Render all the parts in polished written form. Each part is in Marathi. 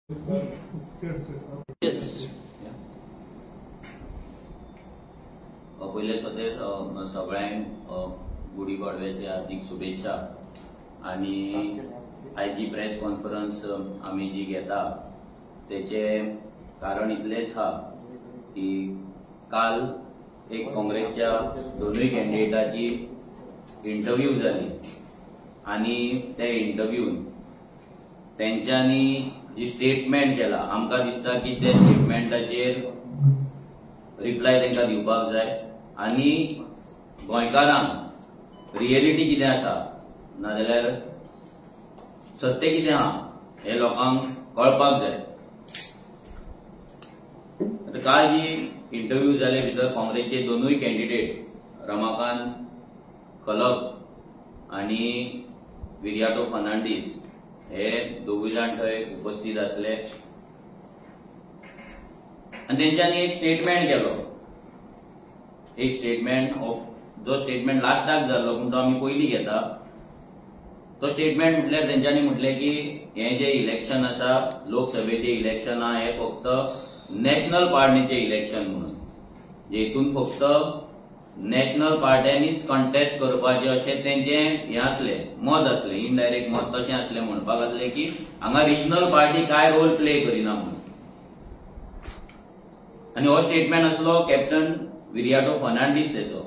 Yes. पहिले सतेर सगळ्यांक गुढीपाडव्याची हार्दिक शुभेच्छा। आणि आयची प्रेस कॉन्फरन्स आम्ही जी घेता त्याचे कारण इतलेच हा की काल एक काँग्रेसच्या दोनूय कॅन्डिडेटाची इंटरव्यू झाली आणि त्या इंटरव्यून त्यांच्यानी जी स्टेटमेंट केला आमकां दिसता की त्या स्टेटमेंटाचेर रिप्लाय तांकां दिवपाक जाय आणि गोंयकारांक रियलिटी कितें आसा नाजाल्यार सत्य कितें आहा हे लोकांक कळपाक जाय। आता काल जी इंटरव्यू जाले भितर काँग्रेसचे दोनूय कॅन्डिडेट रमाकांत कलप आणि विरियाटो फर्नांडीस हे दोगूय जाण थंय उपस्थित आसले आणि तेंच्यांनी एक स्टेटमेंट केलो। एक स्टेटमेंट जो स्टेटमेंट लास्टाक जाल्लो पूण तो आमी पयलीं घेता। तो स्टेटमेंट म्हटल्यार तेंच्यांनी म्हटले की हे जे इलेक्शन आसा लोकसभेचे इलेक्शन आहा हे फक्त नॅशनल पार्टीचे इलेक्शन म्हणून जेतून फक्त नॅशनल पार्ट्यांनीच कॉन्टेस्ट करपाचे अशें तेंचें हें आसलें मत आसलें इनडायरेक्ट मत तशें आसलें म्हणपाक लागले की हांगा रिजनल पार्टी काय रोल प्ले करिना म्हणून। आनी हो स्टेटमेंट आसलो कॅप्टन विरियाटो फर्नांडीस तेचो।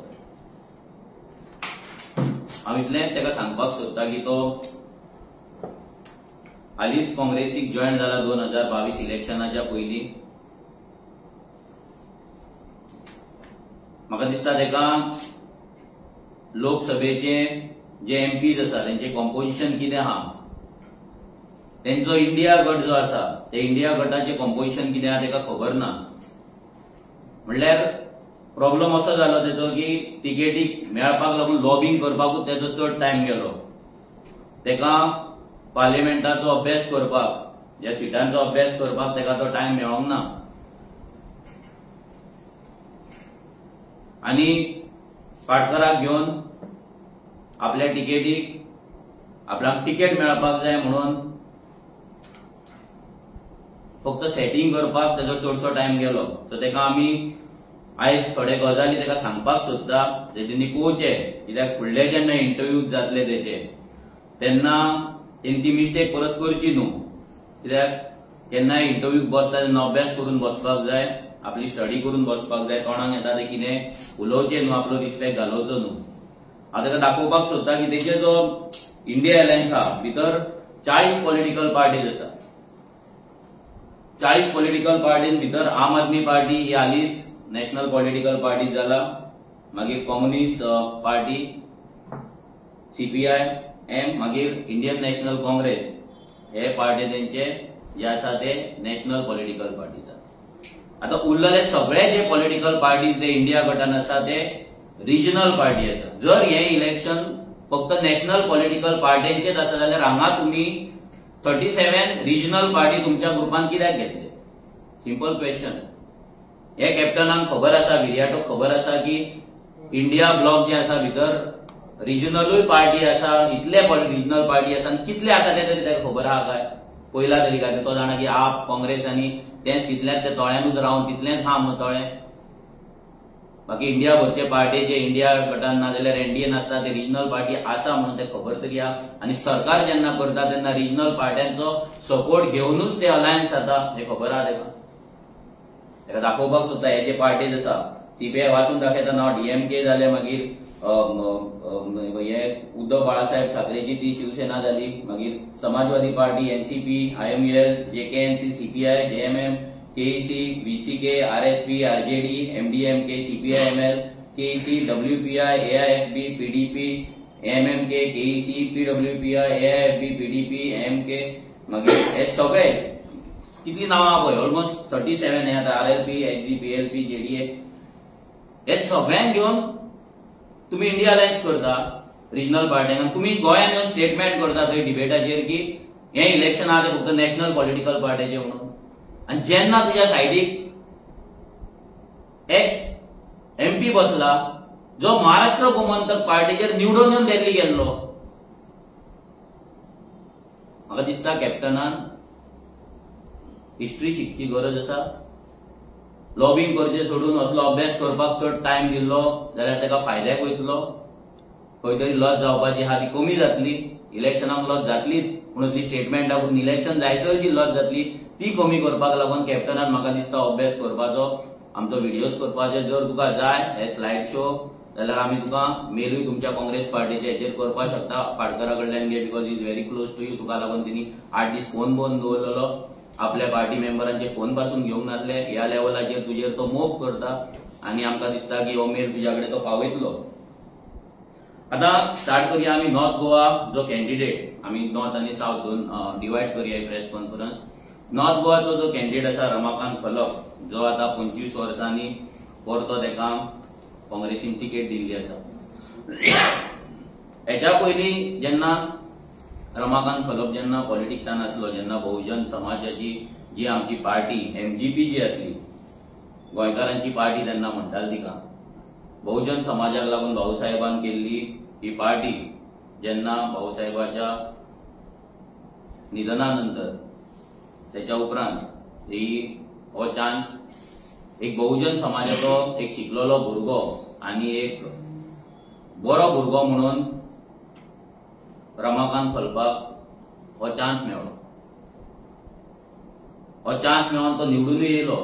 हांव इतलेंच तेका सांगपाक सोदता की तो हालींच काँग्रेसीक जॉयन जाला 2022 इलेक्शनाच्या पयलीं। म्हाका दिसता तेका लोकसभेचे जे एमपीज आसा तेंचे कॉम्पोजिशन कितें आहा तेंचो इंडिया गट जो आसा ते इंडिया गटाचे कॉम्पोजिशन कितें आहा तेका खबर ना। म्हणल्यार प्रॉब्लम असो जालो तेचो की तिकेटीक मेळपाक लागून लॉबिंग करपाकूच तेचो चड टायम गेलो। तेका पार्लिमेंटाचो अभ्यास करपाक ह्या सिटांचो अभ्यास करपाक तेका तो टायम मेळोंक ना। आणि पाटकराक घेवन आपल्या तिकेटीक आपल्याक तिकेट मेळपाक जाय म्हणून फक्त सेटिंग करपाक तेजो चडसो टायम गेलो। सो तेका आमी आयज थोडे गजाली तेका सांगपाक सोदता जे तेणी पळोवचे कित्याक फुडले जेन्ना इंटरव्यू जातले तेचे तेन्ना तेणी ती मिस्टेक परत करची न्हू। कित्याक केन्नाय इंटरव्यूक बसता तेन्ना अभ्यास करून बसपाक जाय आपली स्टडी करून बसपाक जाय तोंडाक येता ते कितें उलोवचें न्हू आपलो रिस्पेक्ट घालोवचो न्हू। हांव तेका दाखोवपाक सोदता की तेचे जो इंडिया अलायन्स आहा भितर 40 पॉलिटिकल पार्टीज आसा। 40 पॉलिटिकल पार्टीज भितर आम आदमी पार्टी ही हालींच नॅशनल पॉलिटिकल पार्टी जाला। मागीर कम्युनिस्ट पार्टी सीपीआय एम मागीर इंडियन नॅशनल काँग्रेस हे पार्टी तेंचे जे आसा ते नॅशनल पॉलिटिकल पार्टीज आहा। आता उरलेले सगळे जे पॉलिटिकल पार्टीज ते इंडिया गटान आसा ते रिजनल पार्टी आसा। जर हे इलेक्शन फक्त नॅशनल पॉलिटिकल पार्टींचेच आसा जाल्यार हांगा तुम्ही 37 रिजनल पार्टी तुमच्या ग्रुपान कित्याक घेतले? Simple question. हे कॅप्टनाक खबर आसा विरियाटो खबर आसा की इंडिया ब्लॉक जे आसा भितर रिजनलूय पार्टी आसा इतले रिजनल पार्टी आसा आनी कितले आसा ते तरी ताका खबर आहा काय? पयला तरी काय तो जाणा की आप काँग्रेस आनी तेच तितल्याच ते तोळ्यानूच रावन तितलेच हा म्हणून तोळे। बाकी इंडिया भरचे पार्टीचे इंडिया गटान ना जाल्यार एनडीएन आसता ते रिजनल पार्टी आसा म्हणून ते खबर तरी आहा। आनी सरकार जेन्ना करता तेन्ना रिजनल पार्ट्यांचो सपोर्ट घेवनूच ते अलायन्स जाता हे खबर आहा तेका। तेका दाखोवपाक सोदता हे जे पार्टीज आसा सीपीआय वाचून दाखयता ना डीएमके जाले मागीर हे उद्धव बाळासाहेब ठाकरेची ती शिवसेना जाली मागीर Samajwadi party NCP IUML JKNC CPI JMM KEC VCK RSP RJD MDMK CPIML KEC WPI AIFB PDP MMK KEC PWPI AIFB PDP MK मागीर हे सगळे कितली नावां पळय ऑलमोस्ट 37 हे आता आरएलपी एचडी पीएलपी जेडीए हे सगळ्यांक घेवन तुम्ही इंडिया अलायन्स करता रिजनल पार्ट्यांक तुम्ही गोंयांत येवन स्टेटमेंट करता थंय डिबेटाचेर की हे इलेक्शन आहा ते फक्त नॅशनल पॉलिटिकल पार्टीचे म्हणून। आनी जेन्ना तुज्या सायडीक एक्स एमपी बसला जो महाराष्ट्र गोमंतक पार्टीचेर निवडून येवन दिल्ली गेल्लो म्हाका दिसता कॅप्टनान हिस्ट्री शिकची गरज आसा. लॉबिंग करचे सोडून असलो अभ्यास करपाक चड टायम दिल्लो जाल्यार ताका फायद्याक वयतलो. खंय तरी लज जावपाची आहा ती कमी जातली. इलेक्शनाक लज जातलीच, पूण असली स्टेटमेंटाकून इलेक्शन जायसर जी लज जातली ती कमी करपाक लागून कॅप्टनान म्हाका दिसता अभ्यास करपाचो, आमचो व्हिडिओज करपाचे. जर तुका जाय हे स्लायड शो जाल्यार आमी तुका मेलूय तुमच्या काँग्रेस पार्टीचे हेचेर करपाक शकता. पाडकरा कडल्यान घे, because is very close to you. तुका लागून तिणी 8 दीस फोन बंद दवरलेलो. आपल्या पार्टी मेंबरांचे फोन पासून घेवंक नासले. ह्या लेवलाचेर तुजेर तो मोग करता आनी आमकां दिसता की हो मेल तुज्या कडेन तो पावयतलो. आता स्टार्ट करूया आमी नॉर्थ गोवा जो कॅन्डिडेट, आमी नॉर्थ आनी साउथ दोन डिवायड करूया ही प्रेस कॉन्फरन्स. नॉर्थ गोवाचो जो कॅन्डिडेट आसा रमाकांत खलप, जो आता 25 वर्सांनी परतो तेका काँग्रेसीन तिकेट दिल्ली आसा. हेच्या पयलीं जेन्ना रमाकांत खलप जेन्ना पॉलिटिक्सान आसलो, जेन्ना बहुजन समाजाची जी आमची पार्टी MGP जी आसली, गोंयकारांची पार्टी तेन्ना म्हणटाले तिका, बहुजन समाजाक लागून भाऊसाहेबान केल्ली ही पार्टी, जेन्ना भाऊसाहेबाच्या निधनानंतर त्याच्या उपरांत हो चान्स एक बहुजन समाजाचो एक शिकलेलो भुरगो आनी एक बरो भुरगो म्हणून रमाकांत खलपाक हो चान्स मेळ्ळो. हो चान्स मेळोन तो निवडूनय येयलो.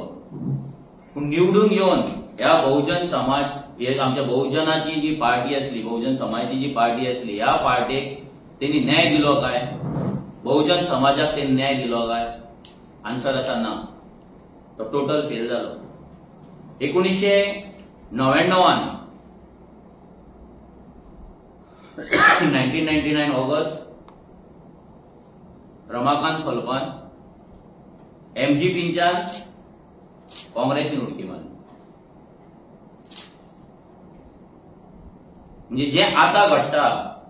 पूण निवडून येवन ह्या बहुजन समाज, हे आमच्या बहुजनाची जी पार्टी असली, बहुजन समाजाची जी पार्टी असली, ह्या पार्टीक त्यांनी न्याय दिलो काय? बहुजन समाजाक त्यांनी न्याय दिलो काय? आन्सर आसा ना. तो टोटल फेल जालो. 1999 1999 ऑगस्ट रमाकांत खलपान MGPच्यान काँग्रेसीन उडकी मारली. म्हणजे जे आता घडटा,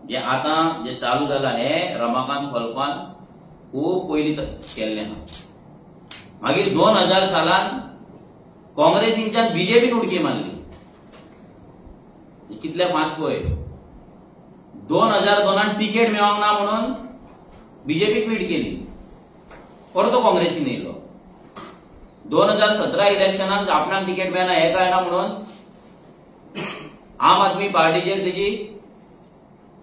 जे आता जे चालू जाला, हे रमाकांत खलपान खूप पयलीं केल्लें आहा. मागीर 2000 सालान काँग्रेसीच्यान BJPन उडकी मारली. कितले फास्ट पळय. 2002 तिकेट मेळोंक ना म्हणून BJP क्विट केली, परतो काँग्रेसीन येयलो. 2017 इलेक्शनाक आपणाक तिकेट मेळना हे कळना म्हणून आम आदमी पार्टीचेर तेजी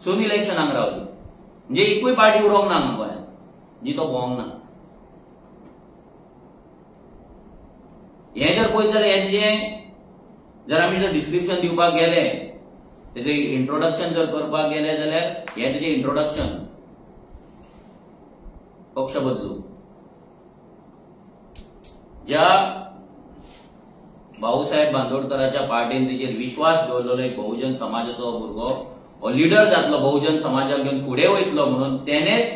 सून इलेक्शनाक रावली. म्हणजे एकूय पार्टी उरोंक ना गोंयांत जी तो भोवंक ना. हे जर पळयत जाल्यार हेजें जर आमी जर डिस्क्रिप्शन दिवपाक गेले, तेजें इंट्रोडक्शन जर करपाक गेले जाल्यार हे तेजें इंट्रोडक्शन. पक्ष बदलू, ज्या भाऊसाहेब बांदोडकरांच्या पार्टीन तेजेर विश्वास दवरलेलो एक बहुजन समाजाचो भुरगो हो लिडर जातलो, बहुजन समाजाक घेवन फुडें वयतलो म्हणून तेणेच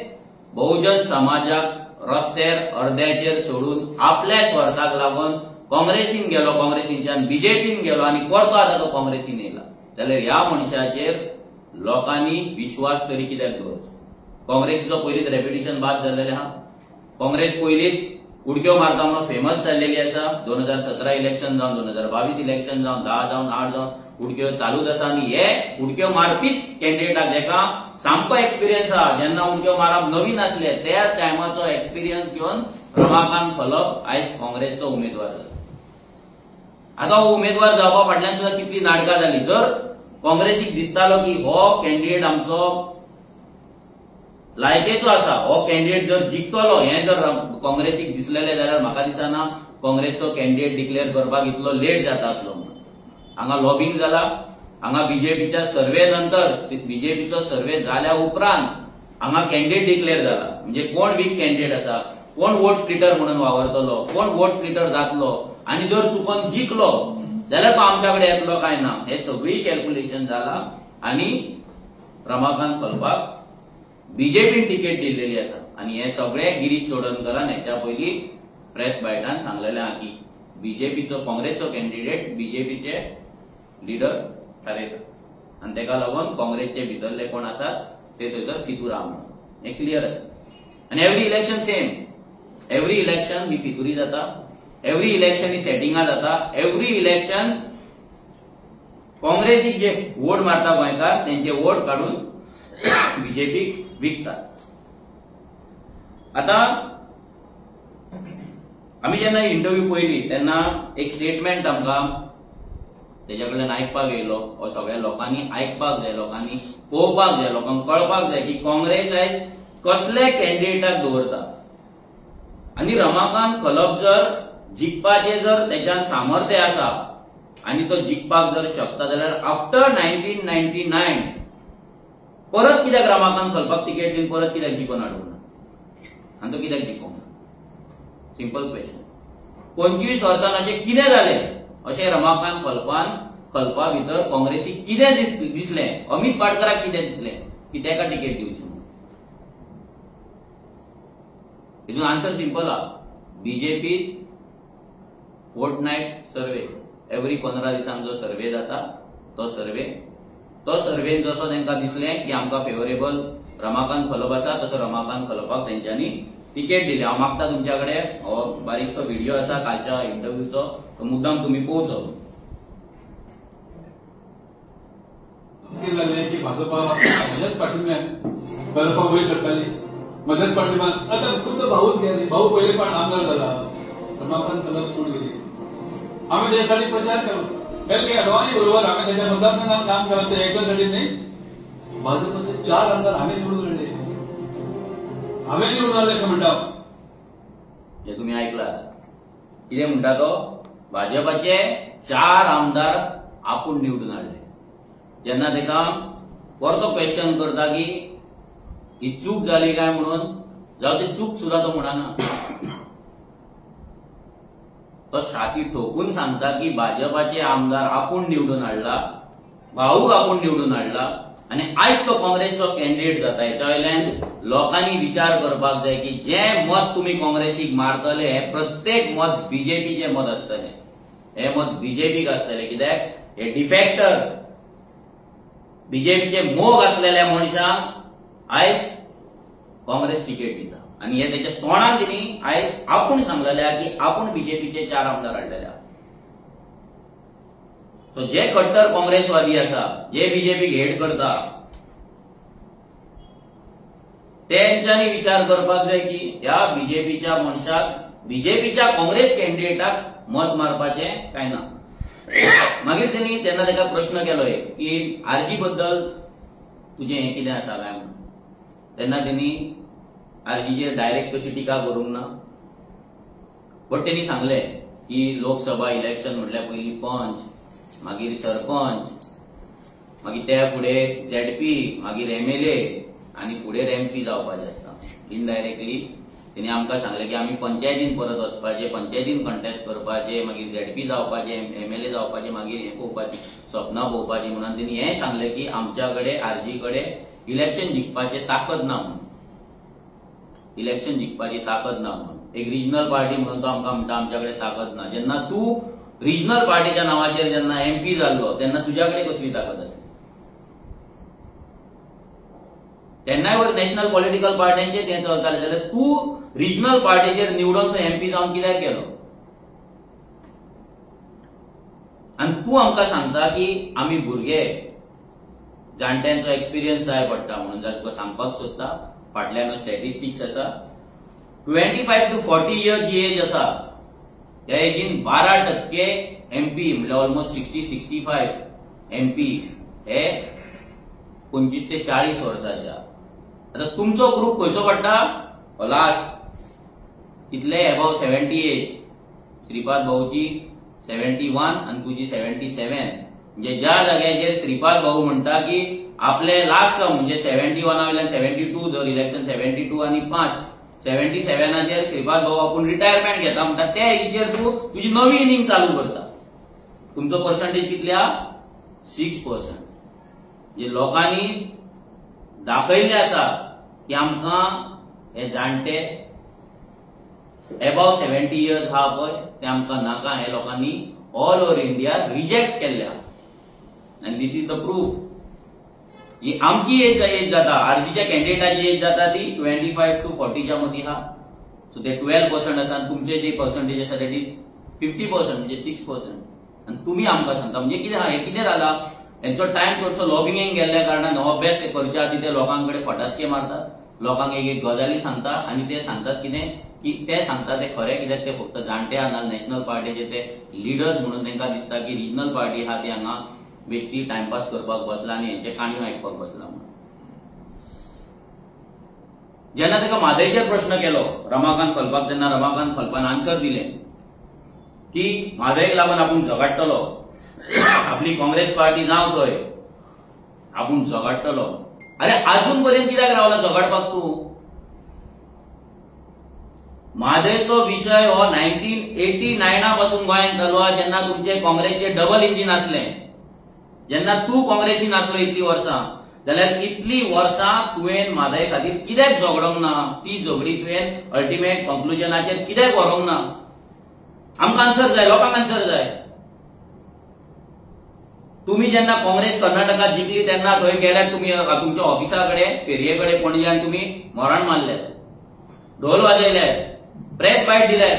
बहुजन समाजाक रस्त्यार अर्द्याचेर सोडून आपल्या स्वार्थाक लागून काँग्रेसीन गेलो, काँग्रेसीच्यान BJPन गेलो आनी परतो आतां तो काँग्रेसीन येयला. जाल्यार ह्या मनशाचेर लोकांनी विश्वास तरी कित्याक दवरचो? काँग्रेसीचो पयलींच रेप्युटेशन बाद जाल्लेलें आहा. काँग्रेस पयलींच उडक्यो मारता म्हणून फेमस जाल्लेली आसा. 2017 इलेक्शन जावन 2022 इलेक्शन जावन 10 जावन 8 जावन उडक्यो चालूच आसा. आनी हे उडक्यो मारपीच कॅन्डिडेटाक जेका सामको एक्सपिरियन्स आहा, जेन्ना उडक्यो मारप नवीन आसले त्या टायमाचो एक्सपिरियन्स घेवन रमाकांत खलप आयज काँग्रेसचो उमेदवार जाला. आतां हो उमेदवार जावपा फाटल्यान सुद्दां कितली नाटकां जाली. जर काँग्रेसीक दिसतालो की हो कॅन्डिडेट आमचो लायकेचो आसा, हो कॅन्डिडेट जर जिखतलो, हे जर काँग्रेसीक दिसलेले जाल्यार म्हाका दिसना काँग्रेसचो कॅन्डिडेट डिक्लेअर करपाक इतलो लेट जाता आसलो म्हणून. हांगा लॉबिंग जाला, हांगा BJPच्या सर्वे नंतर, BJPचो सर्वे जाल्या उपरांत हांगा कॅन्डिडेट डिक्लेअर जाला. म्हणजे कोण वीक कॅन्डिडेट आसा, कोण वोट स्प्लिटर म्हणून वावरतलो, कोण वोट स्प्लिटर जातलो, आनी जर चुकोन जिखलो जाल्यार तो आमच्या कडेन येतलो काय ना, हे सगळी कॅल्क्युलेशन जाला. आनी रमाकांत खलपाक BJPन तिकेट दिल्लेली आसा. आनी हे सगळें गिरीश चोडणकरान हेच्या पयलीं प्रेस बायटान सांगलेलें आहा की BJPचो काँग्रेसचो कॅन्डिडेट BJPचे लिडर थारयता आनी तेका लागून काँग्रेसचे भितरले कोण आसात ते थंयसर फितूर आहा म्हणून हें क्लियर आसा. आनी every election same, every election ही फितुरी जाता, एवरी इलेक्शन ही सेटिंगा जाता, एवरी इलेक्शन काँग्रेसीक जे वोट मारता गोंयकार तेंचे वोट काडून BJPक विकतात. आता आम्ही जेन्ना इंटरव्यू पळयली तेन्ना एक स्टेटमेंट आमकां तेच्या कडल्यान आयकपाक येयलो, हो सगळ्या लोकांनी आयकपाक जाय, लोकांनी पळोवपाक जाय, लोकांक कळपाक जाय की काँग्रेस आयज कसले कॅन्डिडेटाक दवरता आनी रमाकांत खलप जर जिखपाचे जर तेच्यान सामर्थ्य आसा आनी तो जिखपाक जर शकता जाल्यार आफ्टर 1999 परत कित्याक रमाकांत खलपाक तिकेट दिवन परत कित्याक जिखून हाडूंक ना आनी तो कित्याक जिखूंक ना? Simple question. 25 वर्सान अशें कितें जालें अशें रमाकांत खलपा भितर काँग्रेसीक कितें दिसलें, अमित पाटकराक कितें दिसलें की तेका तिकेट दिवची म्हणून? हितून आन्सर सिंपल आहा. बीजेपी फोर्टनायट सर्वे, एवरी 15 दिसांक जो सर्वे जाता तो सर्वेन जसो तांकां दिसलें की आमकां फेवरेबल रमाकांत खलप आसा तसो रमाकांत खलपाक तेंच्यांनी तिकेट दिली. हांव मागता तुमच्या कडेन हो बारीकसो व्हिडिओ आसा कालच्या इंटरव्यूचो, तो मुद्दाम तुम्ही पळोवचो. की भाजपा म्हज्याच पाठिंब्यान खलपाक वयर सरताली, म्हज्याच पाठिंब्यान आतां खुद्द भाऊच गेले, भाऊ पयले पण आमदार जाला, रमाकांत खलप सोड गेली. आम्ही त्याच्यासाठी प्रचार केलो, वेगळे दोन्ही बरोबर आम्ही त्याच्या मतदारसंघात काम करत एकट्यासाठी नाही. भाजपचे 4 आमदार आम्ही निवडून आणले, आम्ही निवडून आणले असं म्हणटा. जे तुम्ही ऐकला कितें म्हणटा तो, भाजपाचे 4 आमदार आपूण निवडून हाडले. जेन्ना तेका परतो क्वेश्चन करता की ही चूक जाली काय म्हणून, जावं ती चूक सुद्धा तो म्हणना. तो छाती ठोकून सांगता की भाजपाचे आमदार आपूण निवडून हाडला, भाऊ आपूण निवडून हाडला आनी आयज तो काँग्रेसचो कॅन्डिडेट जाता. हेच्या वयल्यान लोकांनी विचार करपाक जाय की जे मत तुम्ही काँग्रेसीक मारतले हे प्रत्येक मत बीजेपीचे मत आसतले, हे मत बीजेपीक आसतले. कित्याक हे डिफेक्टर बीजेपीचे मोग असलेल्या मनशांक आयज काँग्रेस तिकेट दिता आनी हे त्याच्या तोंडान तिणी आयज आपूण सांगलेल्या की आपूण बीजेपीचे 4 आमदार हाडलेल्या. सो जे कट्टर काँग्रेसवादी आसा, जे बीजेपीक हेट करता, तेंच्यांनी विचार करपाक जाय की ह्या बीजेपीच्या मनशाक, बीजेपीच्या काँग्रेस कॅन्डिडेटाक मत मारपाचें काय ना. मागीर तेणी तेन्ना ताका प्रश्न केलो की आरजी बद्दल तुजें हें कितें आसा काय म्हणून. तेन्ना तेणी आरजीचेर डायरेक्ट कशी टिका करूंक ना, बट तेणी सांगलें की लोकसभा इलेक्शन म्हटल्या पयलीं पंच, मागीर सरपंच, मागीर त्या फुडें झेडपी, मागीर एमएलए आनी फुडें एमपी जावपाचें आसता. इनडायरेक्टली तेणी आमकां सांगलें की आमी पंचायतीन परत वचपाचें, पंचायतीन कंटेस्ट करपाचें, मागीर झेडपी जावपाचें, एमएलए जावपाचें, मागीर हें पळोवपाचें, सपनां पळोवपाचीं म्हणून तेणी हें सांगलें की आमच्या कडेन आरजी कडेन इलेक्शन जिखपाची ताकद ना म्हणून, इलेक्शन जिखपाची ताकद ना म्हणून. एक रिजनल पार्टी म्हणून तो आमकां म्हणटा आमच्या कडेन ताकद ना. जेन्ना तूं रिजनल पार्टीच्या नांवाचेर जेन्ना एमपी जाल्लो तेन्ना तुज्या कडेन कसली ताकद आसली? तेन्नाय वर नॅशनल पॉलिटिकल पार्ट्यांचेर तें चलतालें जाल्यार तूं रिजनल पार्टीचेर निवडून तो एमपी जावन कित्याक गेलो? आनी तूं आमकां सांगता की आमी भुरगे, जाणट्यांचो एक्सपिरियन्स जाय पडटा म्हणून. जर तुका सांगपाक सोदता फाटल्यान स्टॅटिस्टिक्स आसा, 25 to 40 इयर्स जी एज आसा त्या एजीन 12% एमपी म्हणजे ऑलमोस्ट 60-65 एमपी हे 25 ते 40 वर्साचे. आता तुमचो ग्रुप खंयचो पडटा? लास्ट कितले अबाव 70 एज. श्रीपाद भाऊची 71 आणि तुझी 77. म्हणजे ज्या जाग्याचेर श्रीपाद भाऊ म्हणटा की आपले लास्ट टर्म म्हणजे 71 वयल्यान 72 जर इलेक्शन 72 आणि 5 77 श्रीपाद भाऊ आपण रिटायरमेंट घेता म्हणटा, त्या एजीचेर तू तुझी नवी इनिंग चालू करता. तुमचो पर्संटेज कितले हा? 6%. जे लोकांनी दाखयल्ले आसा की आमकां हे जाणटे अबाव 70 इयर्स हा पळय ते आमकां नाका, हे लोकांनी ऑल ओव्हर इंडिया रिजेक्ट केल्ल्या. आनी दिस इज द प्रूफ. जी आमची एज जाता, आरजीच्या कॅन्डिडेटाची एज जाता ती 25 to 40च्या मदीं हा. सो ते 12% आसा. तुमचे जे पर्संटेज आसा दॅट इज 50% म्हणजे 6%. आणि तुम्ही आमकां सांगता म्हणजे कितें हा? हे कितें जाला? हेंचो टायम चडसो लॉबिंगेक गेल्ल्या कारणान हो अभ्यास ते करच्या आदी ते लोकांकडे फटासके मारतात, लोकांक एक गजाली सांगता आणि ते सांगतात कितें की ते सांगता ते खरें कित्याक ते फक्त जाणटे हांगा नॅशनल पार्टीचे ते लिडर्स म्हणून तांकां दिसता की रिजनल पार्टी आहा ती हांगा बेश्टी टायमपास करपाक बसला आनी हेंचे काणयो आयकपाक बसला म्हणून. जेन्ना ताका म्हादयचेर प्रश्न केलो रमाकांत खलपाक, तेन्ना रमाकांत खलपान आन्सर दिलें की म्हादयक लागून आपूण झगडटलो, आपली काँग्रेस पार्टी जावं थंय आपूण झगडटलो. अरे अजून पर्यंत कित्याक रावला झगडपाक तूं? म्हादयचो विशय हो 1989 पासून गोंयांत चालू, जेन्ना तुमचे काँग्रेसचे डबल इंजिन आसले, जेन्ना तूं काँग्रेसीन आसलो इतली वर्सां, जाल्यार इतली वर्सां तुवें म्हादय खातीर कित्याक झगडोंक ना? ती झगडी तुवें अल्टिमेट कंक्लुजनाचेर कित्याक व्हरोंक ना? आमकां आन्सर जाय, लोकांक आन्सर जाय. तुम्ही जेन्ना काँग्रेस कर्नाटकात जिखली तेन्ना थंय गेल्यात तुम्ही तुमच्या ऑफिसा कडेन, फेरये कडेन पणज्यान तुम्ही मरण मारले, ढोल वाजयले, प्रेस बायट दिले.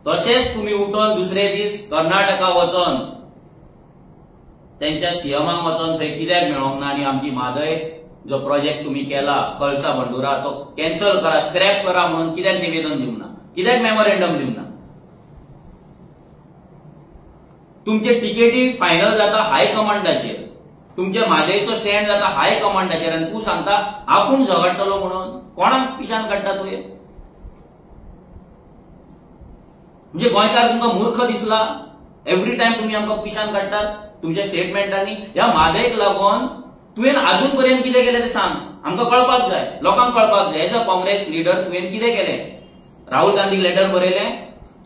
तशेंच तुम्ही उठोन दुसरे दीस कर्नाटका वचोन त्यांच्या सीएमाक वचोन थंय कित्याक मेळोंक ना आनी आमची म्हादय जो प्रोजेक्ट तुम्ही केला कळसा बंडुरा तो कॅन्सल करा, स्क्रॅप करा म्हणून कित्याक निवेदन दिवंक ना? कित्याक मेमोरेंडम दिवंक ना? तुमचे टिकेटी फायनल जाता हाय कमांडाचेर, तुमचे म्हादयचो स्टँड जाता हाय कमांडाचेर आनी तूं सांगता आपूण झगडटलो म्हणून. कोणाक पिशान काडटा तुवें? म्हणजे गोंयकार तुमकां मूर्ख दिसला? एव्हरी टायम तुम्ही आमकां पिशान काडटात तुमच्या स्टेटमेंटांनी. ह्या म्हादयक लागून तुवें अजून पर्यंत कितें केलें तें सांग, आमकां कळपाक जाय, लोकांक कळपाक जाय. एज अ काँग्रेस लिडर तुवें कितें केलें? राहुल गांधीक लेटर बरयलें,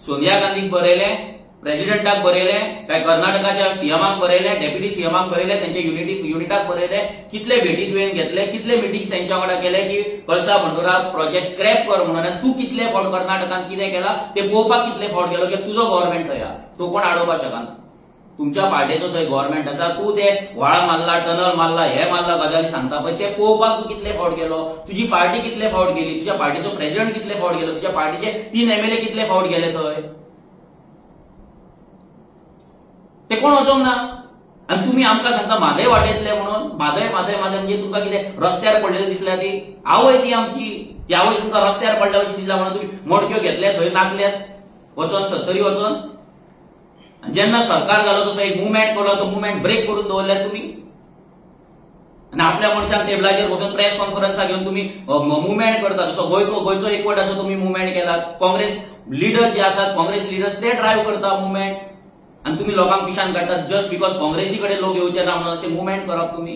सोनिया गांधीक बरयलें, प्रेसिडेंटाक बरयलें, काय कर्नाटकाच्या सीएमाक बरयलें, डेप्युटी सीएमाक बरयलें, त्यांच्या युनिटाक बरयलें. कितले भेटी तुवें घेतले, कितले मिटिंग्स त्यांच्या वांगडा केले की कळसा बंडुरा प्रोजेक्ट स्क्रॅप कर म्हणून. तूं कितले फावट कर्नाटकान कितें केला ते पळोवपाक कितले फावट गेलो की तुजो गव्हर्नमेंट थंय तो कोण आडोवपाक शकना. तुमच्या पार्टीचो थंय गव्हर्नमेंट आसा, तूं ते व्हाळ मारला, टनल मारला, हे मारला, गजाली सांगता पळय ते पळोवपाक तूं कितले फावट गेलो, तुजी पार्टी कितले फावट गेली, तुज्या पार्टीचो प्रेसिडेंट कितले फावट गेलो, तुज्या पार्टीचे 3 MLA कितले फावट गेले थंय, ते कोण वचोंक ना. आणि तुम्ही आमकां सांगता म्हादय वाटयतले म्हणून. म्हादय म्हादय म्हादय म्हणजे तुमकां कितें रस्त्यार पडलेली दिसल्या ती आवय ती आमची, ती आवय तुमकां रस्त्यार पडल्या अशी दिसल्या म्हणून तुम्ही मडक्यो घेतल्या थंय नाचल्यात वचोन सत्तरी वचोन. जेन्ना सरकार जालो तसो एक मुवमेंट केलो, तो मुवमेंट ब्रेक करून दवरल्यात तुम्ही. आणि आपल्या मनशांक टेबलाचेर बसून प्रेस कॉन्फरन्सा घेऊन तुम्ही मुवमेंट करता. जसो गोंयचो एकवटाचो तुम्ही मुवमेंट केलात. काँग्रेस लिडर जे आसात, काँग्रेस लिडर्स ते ड्रायव्ह करता मुवमेंट आणि तुम्ही लोकांक पिशान काडटात जस्ट बिकॉज काँग्रेसी कडेन लोक येवचे ना म्हणून असे मुवमेंट करप. तुम्ही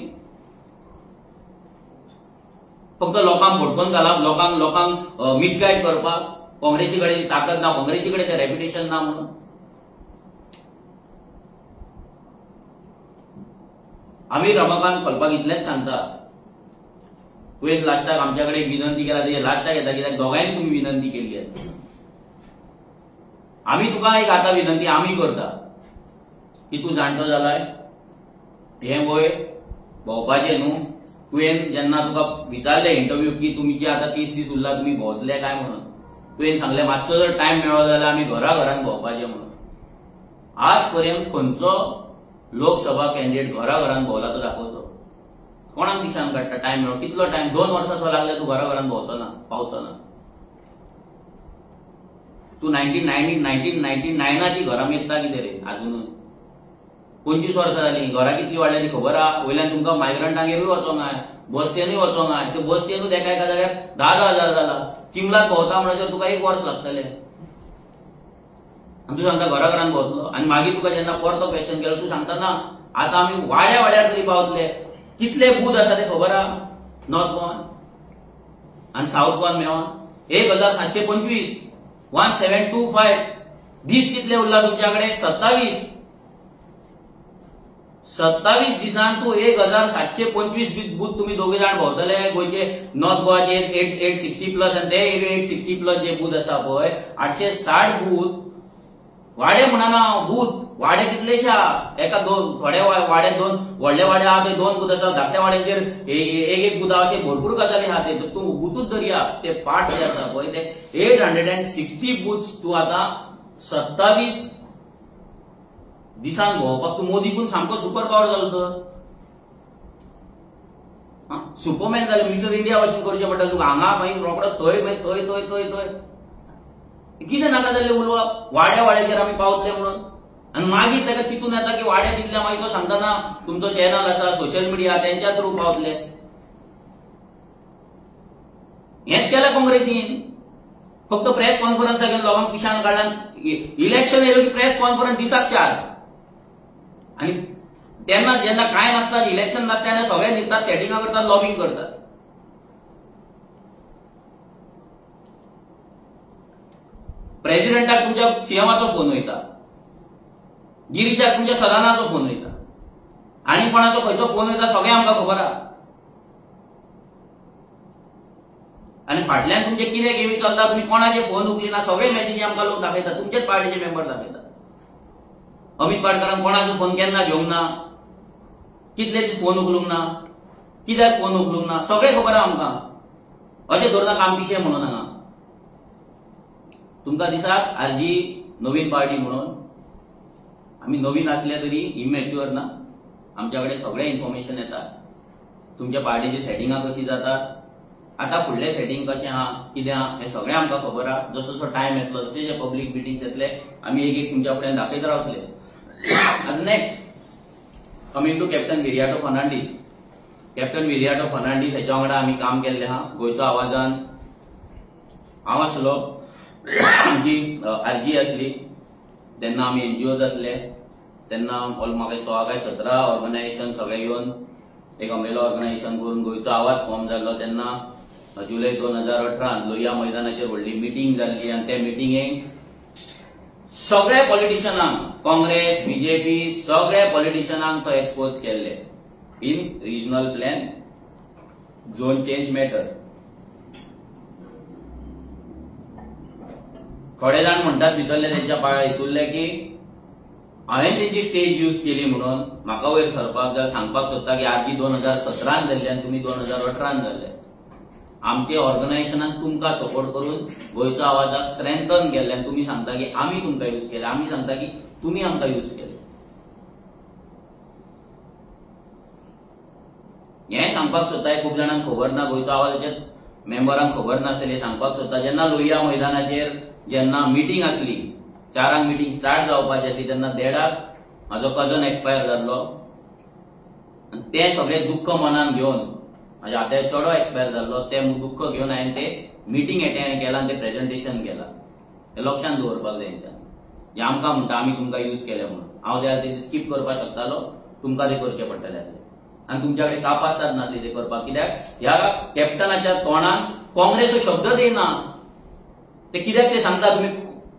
फक्त लोकांक भडकोवन घालप, लोकांक मिसगायड करपाक. काँग्रेसी कडेन ताकद ना, काँग्रेसी कडेन ते रेप्युटेशन ना म्हणून. आम्ही रमाकांत खलपाक इतलेंच सांगता, तुवें लास्टाक आमच्या कडेन विनंती केला तेजे लास्टाक येता कित्याक दोगांयनी तुम्ही विनंती केली आसा. आम्ही तुका एक आतां विनंती आमी करता की तूं जाणटो जालाय, हें वय भोंवपाचें न्हू. तुवें जेन्ना तुका विचारलें इंटरव्यू की तुमचे आतां 30 दीस उरला तुमी भोंवतले काय म्हणून, तुवें सांगलें मातसो जर टायम मेळ्ळो जाल्यार आमी घराघरान भोंवपाचें म्हणून. आज पर्यंत खंयचो लोकसभा कॅन्डिडेट घराघरान भोंवला तो दाखोवचो. कोणाक दिशान काडटा टायम मेळ्ळो? कितलो टायम? 2 वर्सां लागले तूं घराघरान भोंवचो ना, पावचो ना. तूं 1999ची घरां मेकता कितें रे अजूनय? 25 वर्सां जाली, घरां कितली वाडल्या ती खबर आहा? वयल्यान तुमकां मायग्रंटांगेरूय वचोंक जाय, बसतेनूय वचोंक जाय. ते बसतेनूच एका जाग्यार 10,000 हजार जाला. चिंबलात भोंवता म्हणल्यार तुका 1 वर्स लागतलें. तूं सांगता घराघरान भोंवतलो आनी मागीर तुका जेन्ना परतो क्वेश्चन केलो तूं सांगता ना आतां आमी वाड्यार तरी पावतले. कितले बूथ आसा ते खबर आहा नॉर्थ गोवान आनी साऊथ गोवान मेळोन? 1725, 1725. दीस कितले उरला तुमच्या कडेन? 27 दिसान तूं 1725 बूथ तुम्ही दोघे जाण भोंवतले गोंयचे नॉर्थ गोवाचे 860 प्लस आनी ते 860 प्लस जे बूथ आसा पळय 860 बूथ. वाडे म्हणना बूथ, वाडे कितलेशे आहा? एका थोडे वाडे 2 व्हडले वाडे आहा ते 2 बूथ आसा. धाकट्या वाड्यांचेर एक बूथ आहा. अशे भरपूर गजाली आहा. ते तूं बूथूच धरया. ते पार्ट जे आसा पळय ते 860 बूथ्स तूं आतां 27 दिसान भोंवपाक तूं मोदीकून सामको सुपर पावर जालो तर. सुपरमॅन जाले, मिस्टर इंडिया वचून करचें पडटा तुका. हांगा मागीर रोकडो थंय थंय थंय थंय थंय कितें नाका जाल्लें उलोवप वाड्याचेर आमी पावतले म्हणून आनी मागीर ताका चिंतून येता की वाड्या दिल्ल्या मागीर तो सांगता ना तुमचो चॅनल आसा सोशल मिडिया त्यांच्या थ्रू पावतले. हेच केलें काँग्रेसीन. फक्त प्रेस कॉन्फरन्स घेवन लोकांक पिशान काडला. इलेक्शन येयलो की प्रेस कॉन्फरन्स दिसाक 4 आनी तेन्ना जेन्ना काय नासता इलेक्शन नासता तेन्ना सगळे न्हिदतात सेटिंगा करतात लॉबिंग करतात. प्रेसिडेंटाक तुमच्या सीएमाचो फोन वयता, गिरीशाक तुमच्या सदनाचो फोन वयता, आनी कोणाचो खंयचो फोन वयता सगळें आमकां खबर आहा. आनी फाटल्यान तुमचे कितें गेमी चलता तुमी कोणाचे फोन उखलिना सगळे मेसेजी आमकां लोक दाखयतात. तुमचेच पार्टीचे मेंबर दाखयतात. अमित पाटकरान कोणाचो फोन केन्ना घेवंक ना, कितले दीस फोन उखलूंक ना, कित्याक फोन उखलूंक ना सगळें खबर आहा आमकां. अशें धरता काम पिशे म्हणून हांगा तुमकां दिसाक आजी नवीन पार्टी म्हणून आमी नवीन आसले तरी इमॅच्युअर ना. आमच्या कडेन सगळें इन्फॉर्मेशन येता. तुमच्या पार्टीची सेटिंगां कशी जातात, आतां फुडलें सेटिंग कशें आहा कितें आहा हें सगळें आमकां खबर आहा. जसो जसो टायम येतलो जशे जे पब्लीक मिटींग्स येतले आमी एक एक तुमच्या फुड्यान दाखयत रावतले. आतां next coming to captain Viriato Fernandes. Captain Viriato Fernandes हेच्या वांगडा आमी काम केल्लें आहा. गोंयचो आवाजान हांव आसलो, आमची आरजी आसली तेन्ना आमी एनजीओज आसले तेन्ना म्हाका 16 काय 17 ऑर्गनायझेशन सगळे येवन एक अम्ब्रेला ऑर्गनायझेशन करून गोंयचो आवाज फॉर्म जाल्लो. तेन्ना जुलय 2018 लोहिया मैदानाचेर व्हडली मिटींग जाल्ली आनी त्या मिटींगेक सगळ्या पॉलिटिशियनांक काँग्रेस बीजेपी सगळ्या पॉलिटिशियनांक तो एक्सपोज केल्ले in regional plan zone change matter. थोडे जाण म्हणटात भितरले तेंच्या हितूरले की हांवें तेंची स्टेज यूज केली म्हणून म्हाका वयर सरपाक जाय सांगपाक सोदता की आरजी 2017 जाल्ली आनी तुमी 2018 जाल्ले. आमचे ऑर्गनायझेशनान तुमकां सपोर्ट करून गोंयचो आवाजाक स्ट्रेंथन केल्ले आनी तुमी सांगता की आमी तुमकां यूज केले. आमी सांगता की तुमी आमकां यूज केले. हें सांगपाक सोदता. खूब जाणांक खबर ना, गोंयचो आवाजाचे मेंबरांक खबर नासतलें. सांगपाक सोदता जेन्ना लोहिया मैदानाचेर जेन्ना मिटींग आसली 4 मिटींग स्टार्ट जावपाची आसली तेन्ना 1.5 म्हाजो कजन एक्सपायर जाल्लो आनी तें सगळें दुख्ख मनान घेवन म्हाज्या आत्याचो चेडो एक्सपायर जाल्लो तें दुख्ख घेवन हांवें तें मिटींग एटेंड केलां आनी तें प्रेझेंटेशन केलां. हें लक्षांत दवरपाक जाय तेंच्यानी. हें आमकां म्हणटा आमी तुमकां यूज केलें म्हणून. हांव जाल्यार तें स्कीप करपाक शकतालो, तुमकां तें करचें पडटलें आसलें आनी तुमच्या कडेन कापासतात नासली तें करपाक. कित्याक ह्या कॅप्टनाच्या तोंडान काँग्रेसचो शब्द दिना. ते कित्याक ते सांगता तुमी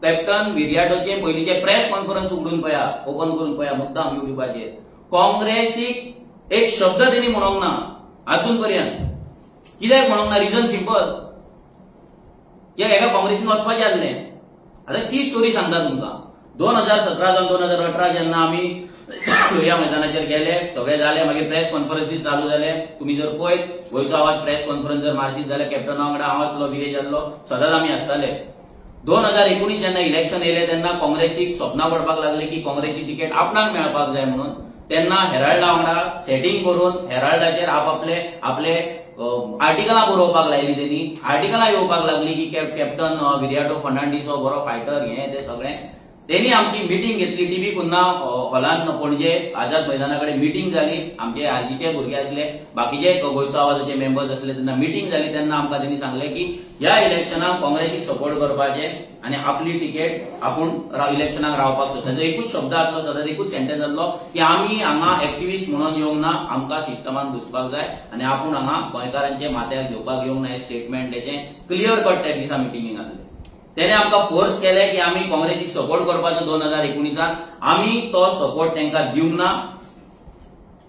कॅप्टन विरियाटोचे पयलींचे प्रेस कॉन्फरन्स उगडून पळया, ओपन करून पळया मुद्दाम युट्यूबाचेर. काँग्रेसीक एक शब्द तेणी म्हणूंक ना अजून पर्यंत. कित्याक म्हणूंक ना? रिजन सिंपल, कित्याक हेका काँग्रेसीन वचपाचें आसलें. आतां ती स्टोरी सांगता तुमकां. 2017 जावन 2018 जेन्ना आमी लोहिया मैदानाचेर गेले सगळे जाले. मागीर प्रेस कॉन्फरन्सीस चालू जाले. तुम्ही जर पळयत गोंयचो आवाज प्रेस कॉन्फरन्स जर मारशीत जाल्यार कॅप्टना वांगडा हांव आसलो, विरेज आसलो, सदांच आमी आसताले. 2019 जेन्ना इलेक्शन येयलें तेन्ना काँग्रेसीक सपनां पडपाक लागली की काँग्रेसची तिकेट आपणाक मेळपाक जाय म्हणून. तेन्ना हेराल्डा वांगडा सेटिंग करून हेराल्डाचेर आपले आर्टिकलां बरोवपाक लायली तेणी. आर्टिकलां येवपाक लागली की कॅप्टन विरियाटो फर्नांडीस हो बरो फायटर हें तें सगळें. तेणी आमची मिटींग घेतली टीव्ही कुन्ना हॉलान पणजे आझाद मैदाना कडेन मिटींग जाली. आमचे आरजीचे भुरगे आसले, बाकीचे गोंयचो आवाजाचे मेंबर्स आसले. तेन्ना मिटींग जाली तेन्ना आमकां तेणी सांगलें की ह्या इलेक्शनाक काँग्रेसीक सपोर्ट करपाचें आनी आपली तिकेट आपूण इलेक्शनाक रावपाक सोदता. एकूच शब्द आसलो, सदांच एकूच सेंटेन्स आसलो की आमी हांगा एक्टिव्हिस्ट म्हणून येवंक ना, आमकां सिस्टमान घुसपाक जाय आनी आपूण हांगा गोंयकारांचे माथ्यार घेवपाक येवंक ना. हें स्टेटमेंट तेचें क्लियर कट त्या दिसा मिटींगेक आसलें. तेणे आमकां फोर्स केले की आमी काँग्रेसीक सपोर्ट करपाचो 2019 आमी तो सपोर्ट तांकां दिवंक ना.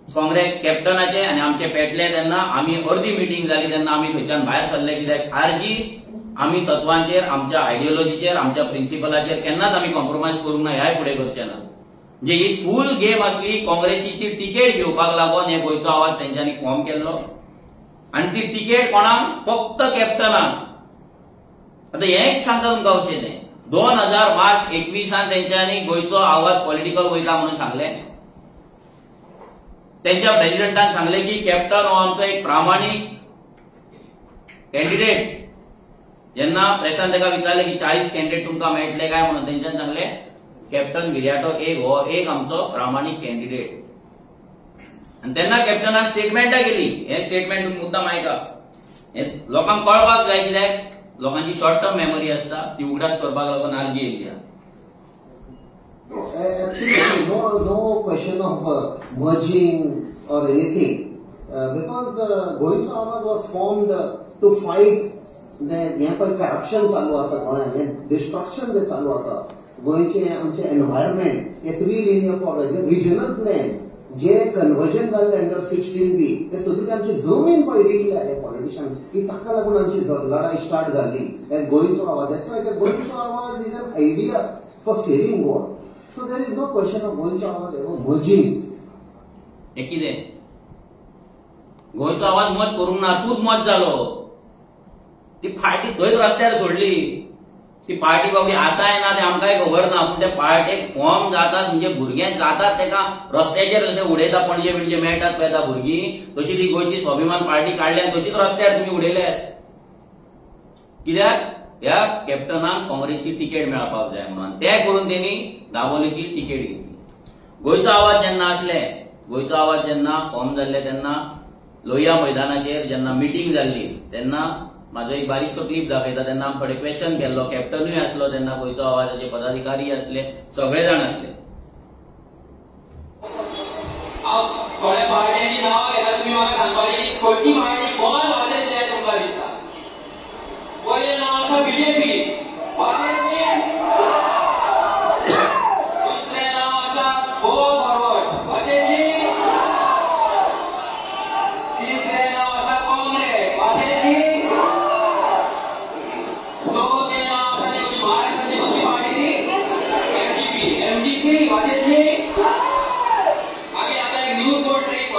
काँग्रेस कॅप्टनाचे आनी आमचे पेटले तेन्ना आमी अर्दी मिटींग जाली तेन्ना आमी थंयच्यान भायर सरले. कित्याक आरजी आमी तत्वांचेर, आमच्या आयडियोलॉजीचेर, आमच्या प्रिन्सिपलाचेर केन्नाच आमी कॉम्प्रोमायज करूंक ना. ह्याय फुडें करचे ना. म्हणजे ही फूल गेम आसली. काँग्रेसीची तिकेट घेवपाक लागून हे गोंयचो आवाज तेंच्यांनी फॉर्म केल्लो आनी ती तिकेट कोणाक? फक्त कॅप्टनाक. आता हें सांगता तुमकां अशें तें 2021 तेंच्यांनी गोंयचो आवाज पॉलिटिकल वयता म्हणून सांगलें. तेंच्या प्रेसिडेंटान सांगलें की कॅप्टन हो आमचो एक प्रामाणीक कॅन्डिडेट जेन्ना प्रेसान ताका विचारले की 40 कॅन्डिडेट तुमकां मेळटले काय म्हणून तेंच्यान सांगले कॅप्टन विर्याटो एक आमचो प्रामाणीक कॅन्डिडेट. आणि तेन्ना कॅप्टनान स्टेटमेंटा केली. हे स्टेटमेंट तुम्ही मुद्दाम आयका. लोकांक कळपाक जाय कित्याक लोकांची शॉर्ट टर्म मेमरी असता ती उगडास करपाक लागून आर्जी येयली. Absolutely, no question of merging or anything, because Goincho Awaz was formed to fight the corruption चालू आसा गोंयांत, डिस्ट्रक्शन जे चालू आसा गोंयचे आमचे एनवायरमेंट, एक रिलिनियर फॉर रिजनल प्लॅन जे कन्वर्जन जाल्ले अंडर 16B ते सगळे आमची जमीन पळयली हे पॉलिटिशियन की ताका लागून आमची लढाई स्टार्ट जाली. गोंयचो आवाज गोंयचो आवाज is an idea for saving Goa. So there is no question of गोंयचो आवाज merging. हे कितें गोंयचो आवाज मज करूंक ना, तूच मज जालो. ती पार्टी थंयच रस्त्यार सोडली. ती पार्टी बाबडी आसाय ना ते आमकांय खबर ना, पूण ते पार्टेक फॉर्म जातात म्हणजे भुरगे जातात तेका रस्त्याचेर जशे उडयता पणजे बिणजे मेळटात पळय ता भुरगीं, तशी ती गोंयची स्वाभिमान पार्टी काडली आनी तशीच रस्त्यार तुमी उडयल्यात. कित्याक ह्या कॅप्टनाक काँग्रेसची तिकेट मेळपाक जाय म्हणून ते करून तेणी दाबोलीची तिकेट घेतली. गोंयचो आवाज जेन्ना फॉर्म जाल्ले तेन्ना लोहिया मैदानाचेर जेन्ना मिटींग जाल्ली तेन्ना म्हाजो एक बारीकसो क्लिप दाखयता. तेन्ना आमी थोडे क्वेश्चन केल्लो. कॅप्टनूय आसलो तेन्ना, गोंयचो आवाजाचे पदाधिकारी आसले, सगळे जाण आसले. थोड्या पार्ट्यांची नांवां घेता तुमी म्हाका सांगपाची खंयची पार्टी गोंय वाजयतले तुमकां दिसता? पयलें नांव आसा बीजेपी, वाजयतली. दुसरें नांव आसा गो फॉरवर्ड, वाजयतली. तिसरें नांव आसा काँग्रेस, वाजयतली. चौथें नांव आसा महाराष्ट्राची खंयची पार्टी ती एमजीपी, वाजयतली. मागीर आतां एक न्यूज बोर्ड एक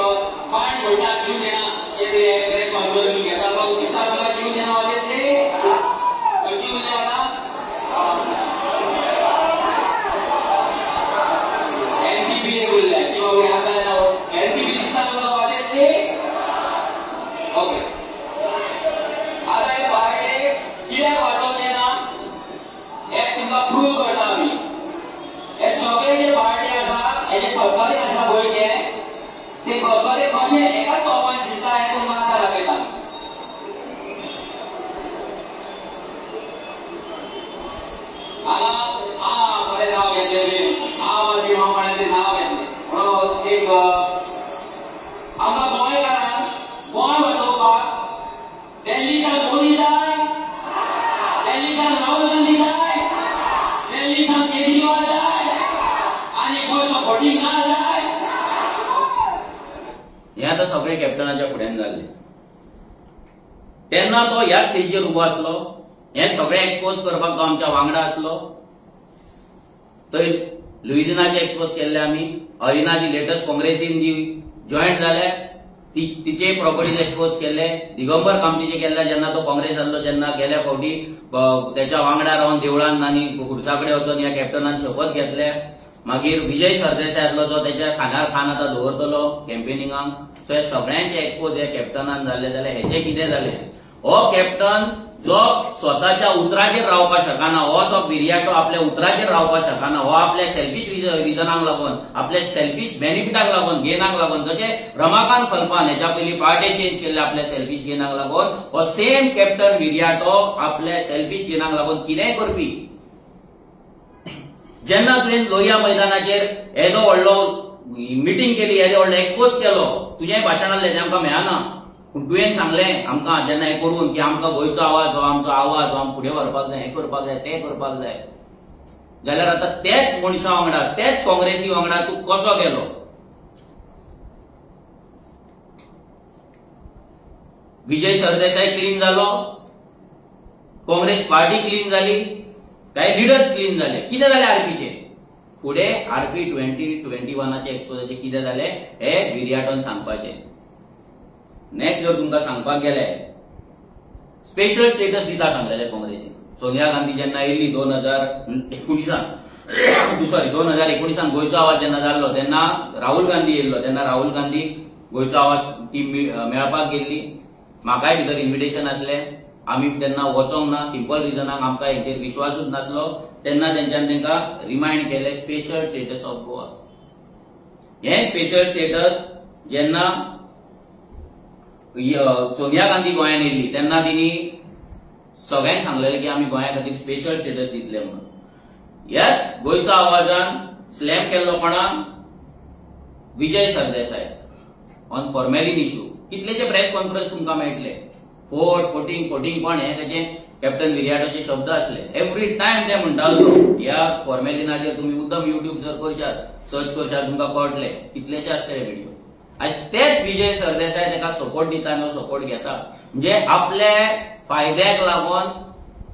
पार्ट सोडला शिवसेना प्रेस कॉन्फरन्स घेता दिसता म्हाका शिवसेना वाजयतली. एनसीपी बोलले किंवा असा एनसीपी दिसता तुमकां वाजयतली. ओके, आता हे पार्टी कित्याक वाजोवचे ना हे तुमकां प्रूव करता आमी. हे सगळे जे पार्टी आसा हेजे खतखते आसा गोंयचे, ते खतखते कशे एकाच तोपान शिजता हे तुमकां आतां दाखयता. बरें नांव घेतलें आवाज नांव घेतलें म्हणून एक आमकां गोंयकारांक गोंय वाचोवपाक दिल्लीच्यान मोदी जाय, दिल्लीच्यान राहुल गांधी जाय, दिल्लीच्यान केजरीवाल जाय आनी गोंयचो फटींगार जाय. हे आतां सगळे कॅप्टनाच्या फुड्यान जाल्ले. तेन्ना तो ह्या स्टेजीर उबो आसलो. हे सगळे एक्सपोज करपाक तो आमच्या वांगडा आसलो. थंय लुइजिनाचे एक्सपोज केल्ले आमी. अरिना जी लेटस्ट काँग्रेसीन जी जॉईंट जाले तिचे प्रॉपर्टीज एक्सपोज केले. दिगंबर कामतीचे केल्ले जेन्ना तो काँग्रेस आसलो तेन्ना गेल्या फावटी त्याच्या वांगडा रावन देवळान आनी खुर्सा कडेन वचून ह्या कॅप्टनान शपथ घेतले. मागीर विजय सरदेसाय आसलो जो त्याच्या खांदार खान आतां दवरतलो कॅम्पेनिंगाक. सो हे सगळ्यांचे एक्सपोज हे कॅप्टनान जाल्ले जाल्यार हेचे कितें जालें? हो कॅप्टन जो स्वताच्या उतराचेर रावपाक शकना, हो जो विर्याटो आपल्या उतराचेर रावपाक शकना, हो आपल्या सेल्फिश रिजनाक लागून, आपल्या सेल्फिश बेनिफिटाक लागून, गेनाक लागून, जशें रमाकांत खलपान हेच्या पयलीं पार्टी चेंज केल्ले आपल्या सेल्फिश गेनाक लागून, हो सेम कॅप्टन विर्याटो आपल्या सेल्फिश गेनाक लागून कितेंय करपी. जेन्ना तुवें लोहिया मैदानाचेर येदो व्हडलो मिटींग केली, येदो व्हडलो एक्सपोज केलो, तुजेंय भाशण आसलें तें आमकां मेळना, पूण तुवें सांगलें आमकां जेन्ना हें करून की आमकां गोंयचो आवाज हो आमचो आवाज हो आमकां फुडें व्हरपाक जाय, हें करपाक जाय, तें करपाक जाय. जाल्यार आतां तेच मनशा वांगडा, तेच काँग्रेसी वांगडा तूं कसो गेलो? विजय सरदेसाय क्लीन जालो, काँग्रेस पार्टी क्लीन जाली, काय लिडर्स क्लीन जाले. कितें जालें आरपीचे फुडें? आरपी 2021चे एक्सपोजाचे कितें जालें हें विर्याटोन सांगपाचें. नेक्स्ट जर तुमकां सांगपाक गेले, स्पेशल स्टेटस दिता सांगलेले काँग्रेसीन. सोनिया गांधी जेन्ना येयली 2019 गोंयचो आवाज जेन्ना जाल्लो तेन्ना राहुल गांधी येयल्लो, तेन्ना राहुल गांधी गोंयचो आवाज ती मेळपाक गेल्ली. म्हाकाय भितर इन्व्हिटेशन आसलें. आमी तेन्ना वचोंक ना, सिंपल रिजनाक आमकां हेचेर विश्वासूच नासलो. तेन्ना तेंच्यान तांकां रिमाइंड केलें स्पेशल स्टेटस ऑफ गोवा. हे स्पेशल स्टेटस जेन्ना सोनिया गांधी गोंयांत येयल्ली तेन्ना तिणी सगळ्यांक सांगलेलें की आमी गोंया खातीर स्पेशल स्टेटस दितले म्हणून. ह्याच गोंयच्या आवाजान स्लॅम केल्लो कोणाक? Vijay Sardesai on formalin issue. कितलेशे प्रेस कॉन्फरन्स तुमकां मेळटले. फोर्टिंग कोण हे तेजे कॅप्टन विराटोचे शब्द आसले. एवरी टायम ते म्हणटालो ह्या फॉर्मेलिनाचेर तुम्ही मुद्दम युट्यूब जर करशात, सर्च करशात तुमकां कळटले कितलेशे आसतले व्हिडिओ. आज तेच विजय सरदेसाय ताका सपोर्ट दिता आनी सपोर्ट घेता. म्हणजे आपले फायद्याक लागून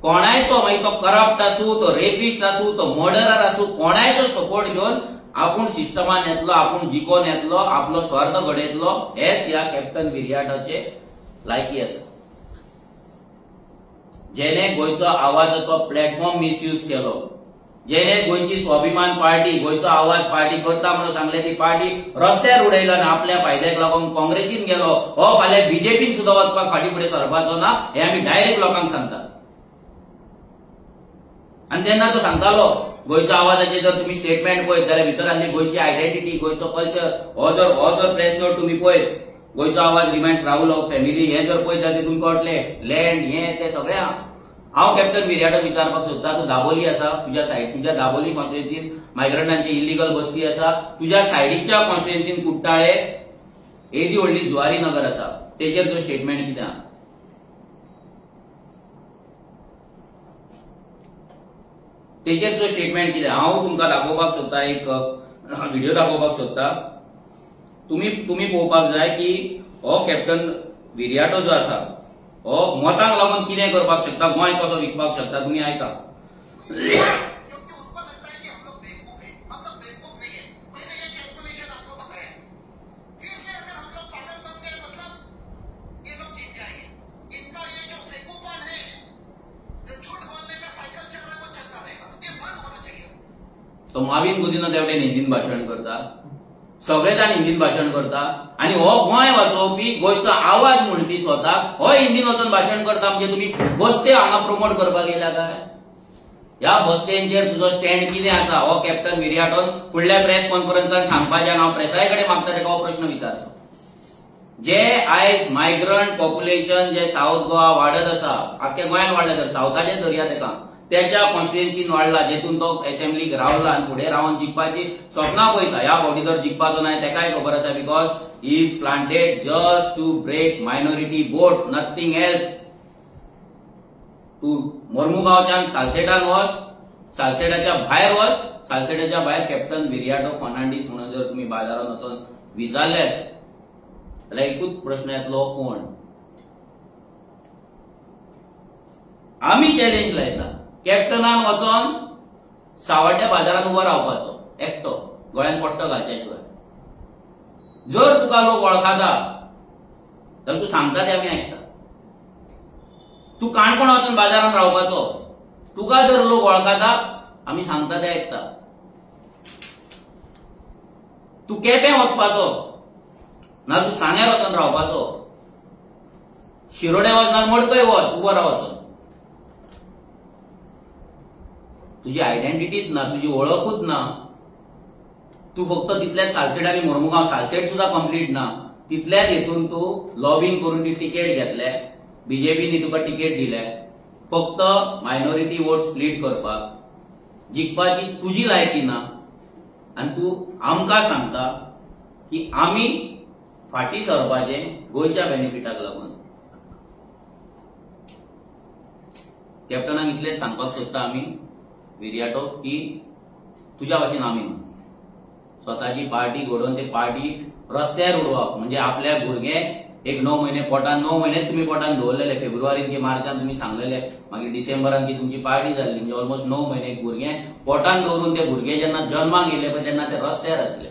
कोणायचो, मागीर तो करप्ट आसूं, तो रेपिस्ट आसूं, तो मर्डरर आसूं, कोणायचो सपोर्ट घेवन आपूण सिस्टमान येतलो, आपूण जिखोन येतलो, आपलो स्वार्थ घडयतलो. हेच ह्या कॅप्टन विराटाचे लायकी आसा. जेणे गोंयचो आवाजाचो प्लॅटफॉर्म मिसयूज केलो, जेणे गोंयची स्वाभिमान पार्टी, गोंयचो आवाज पार्टी करता म्हणून सांगले ती पार्टी रस्त्यार उडयला आनी आपल्या फायद्याक लागून काँग्रेसीन गेलो. हो फाल्यां बीजेपीन सुद्दां वचपाक फाटीं फुडें सरपाचो ना, हे आमी डायरेक्ट लोकांक सांगतात. आनी तेन्ना तो सांगतालो गोंयच्या आवाजाचे जर तुम्ही स्टेटमेंट पळयत जाल्यार भितर आसली गोंयची आयडेंटिटी, गोंयचो कल्चर, हो जर प्रेस नोट तुम्ही पळयत, गोंयचो आवाज रिमाइंड्स राहुल ऑफ फॅमिली, हे जर पळयत जाल्यार तुमकां कळटले लँड हे ते सगळें. हांव कॅप्टन विराटाक विचारपाक सोदता, तूं दाबोली आसा, तुज्या दाबोली कॉन्स्टिट्युएन्सीन मायग्रंटांची इलिगल बस्ती आसा, तुज्या सायडीच्या कॉन्स्टिट्युएन्सीन कुट्टाळे येदी व्हडली जुवारी नगर आसा, तेजेर जो स्टेटमेंट कितें आहा? तेजेर जो स्टेटमेंट कितें? हांव तुमकां दाखोवपाक सोदता, एक व्हिडिओ दाखोवपाक सोदता. तुम्ही पळोवपाक जाय की हो कॅप्टन विराटो जो आसा हो मतांक लागून कितें करपाक शकता, गोंय कसो विकपाक शकता. तुम्ही आयका. तो माविन गुदिनो तेवटेन हिंदीन भाशण करता, सगळे जाण हिंदीन भाशण करता, आणि हो गोंय वाचोवपी, गोंयचो आवाज म्हणपी स्वताक हो हिंदीन वचून भाशण करता. म्हणजे तुम्ही बस्ते हांगा प्रमोट करपाक येयला काय? ह्या बस्त्यांचेर तुजो स्टँड कितें आसा? हो कॅप्टन विराटोन फुडल्या प्रेस कॉन्फरन्सात सांगपाचें. हांव प्रेसाय कडेन मागता ताका हो प्रश्न विचारचो. जे आयज मायग्रंट पॉप्युलेशन जे साऊथ गोवा वाडत आसा, आख्ख्या गोंयांत वाडले, तर सावथाचेर धरया तेका, त्याच्या कॉन्स्टिट्युएन्सीन वाडला, जेतून तो असेंब्लीक रावला आनी फुडें रावन जिखपाची स्वप्नां पळयता. ह्या फावटी तर जिखपाचो ना तेकाय खबर आसा, because he is planted just to break minority votes, nothing else. तू मोर्मुगांवच्यान सालसेटान वच, सालसेटाच्या भायर वच, सालसेटाच्या भायर कॅप्टन विराटो फर्नांडीस म्हणून जर तुम्ही बाजारात वचून विचारले जाल्यार एकूच प्रश्न येतलो, कोण? आमी चॅलेंज लायता कॅप्टनान वचोन सावड्ड्या बाजारात उबो रावपाचो एकटो, गळ्यान पट्टो घालच्या शिवाय. जर तुका लोक वळखता जाल्यार तूं सांगता ते आमी आयकता. तूं काणकोण वचून बाजारात रावपाचो, तुका जर लोक वळखता आमी सांगता ते आयकता. तूं केपें वचपाचो ना, तूं सांग्यार वचून रावपाचो, शिरोडे वच ना मडकय वच, उबो राव वचून. तुजी आयडेंटिटीच ना, तुजी वळखूच ना. तू फक्त तितल्याच सालसेट आनी मोर्मुगांव, सालसेट सुद्धा कंप्लीट ना, तितल्याच हेतून तू लॉबिंग करून ती तिकेट घेतले, बीजेपीनी तुका तिकेट दिले फक्त मायनॉरिटी वोट स्प्लिट करपाक. जिखपाची तुजी लायकी ना आनी तू आमकां सांगता की आमी फाटीं सरपाचें गोंयच्या बेनिफिटाक लागून. कॅप्टनाक इतलेंच सांगपाक सोदता आमी विराटो की तुज्या भाशेन आमी न्हू, स्वताची पार्टी घडोवन ते पार्टी रस्त्यार उडोवप. म्हणजे आपल्या भुरगे एक 9 महिने पोटान, 9 महिने तुम्ही पोटान दवरलेले, फेब्रुवारीन की मार्चान तुम्ही सांगलेले, मागीर डिसेंबरान की तुमची पार्टी जाल्ली. म्हणजे ऑलमोस्ट 9 महिने एक भुरगें पोटान दवरून ते भुरगे जेन्ना जल्माक येयले पळय तेन्ना ते रस्त्यार आसले.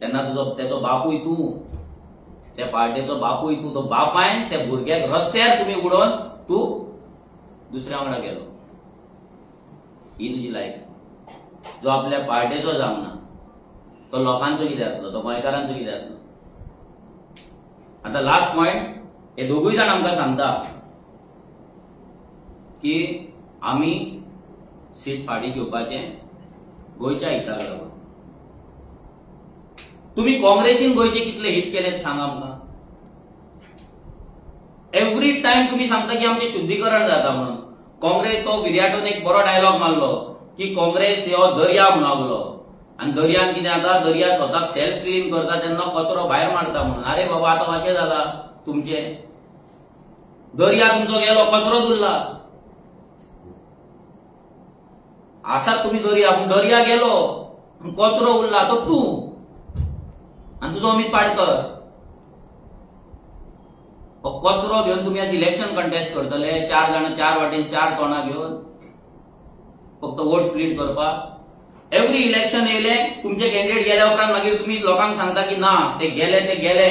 तेन्ना तेचो बापूय तूं, त्या पार्टीचो बापूय तूं. तो बापायन त्या भुरग्याक रस्त्यार तुम्ही उडोवन तूं दुसऱ्या वांगडा गेलो. ही तुजी लायक. जो आपल्या पार्टेचो जावना तो लोकांचो कितें जातलो, तो गोंयकारांचो कितें जातलो. आता लास्ट पॉइंट, हे दोगूय जाण आमकां सांगता की आमी सीट फाटी घेवपाचें गोंयच्या हिताक लागून. तुम्ही काँग्रेसीन गोंयचे कितले हित केले सांगा आमकां. एव्हरी टाइम तुम्ही सांगता की आमचे शुद्धीकरण जाता म्हणून. काँग्रेस तो विर्याटून एक बरो डायलॉग मारलो की काँग्रेस हो दर्या म्हणलो आणि दर्यान कितें जाता, दर्या स्वताक सेल्फ क्लीन करता तेन्ना कचरो भायर मारता म्हणून. अरे बाबा आतां अशें जाला तुमचे. दर्या तुमचो गेलो, कचरो उरला. आसात तुम्ही दर्या, पूण दर्या गेलो कचरो उरला तो तूं आणि तुजो अमित पाडकर. कचरो घेऊन तुम्ही आज इलेक्शन कंटेस्ट करतले. 4 जाण 4 वाटेन 4 तोंडां घेऊन फक्त वोट स्प्लिट करपाक. एव्हरी इलेक्शन येयले तुमचे कॅन्डिडेट गेल्या उपरांत मागीर तुम्ही लोकांक सांगता की ना ते गेले.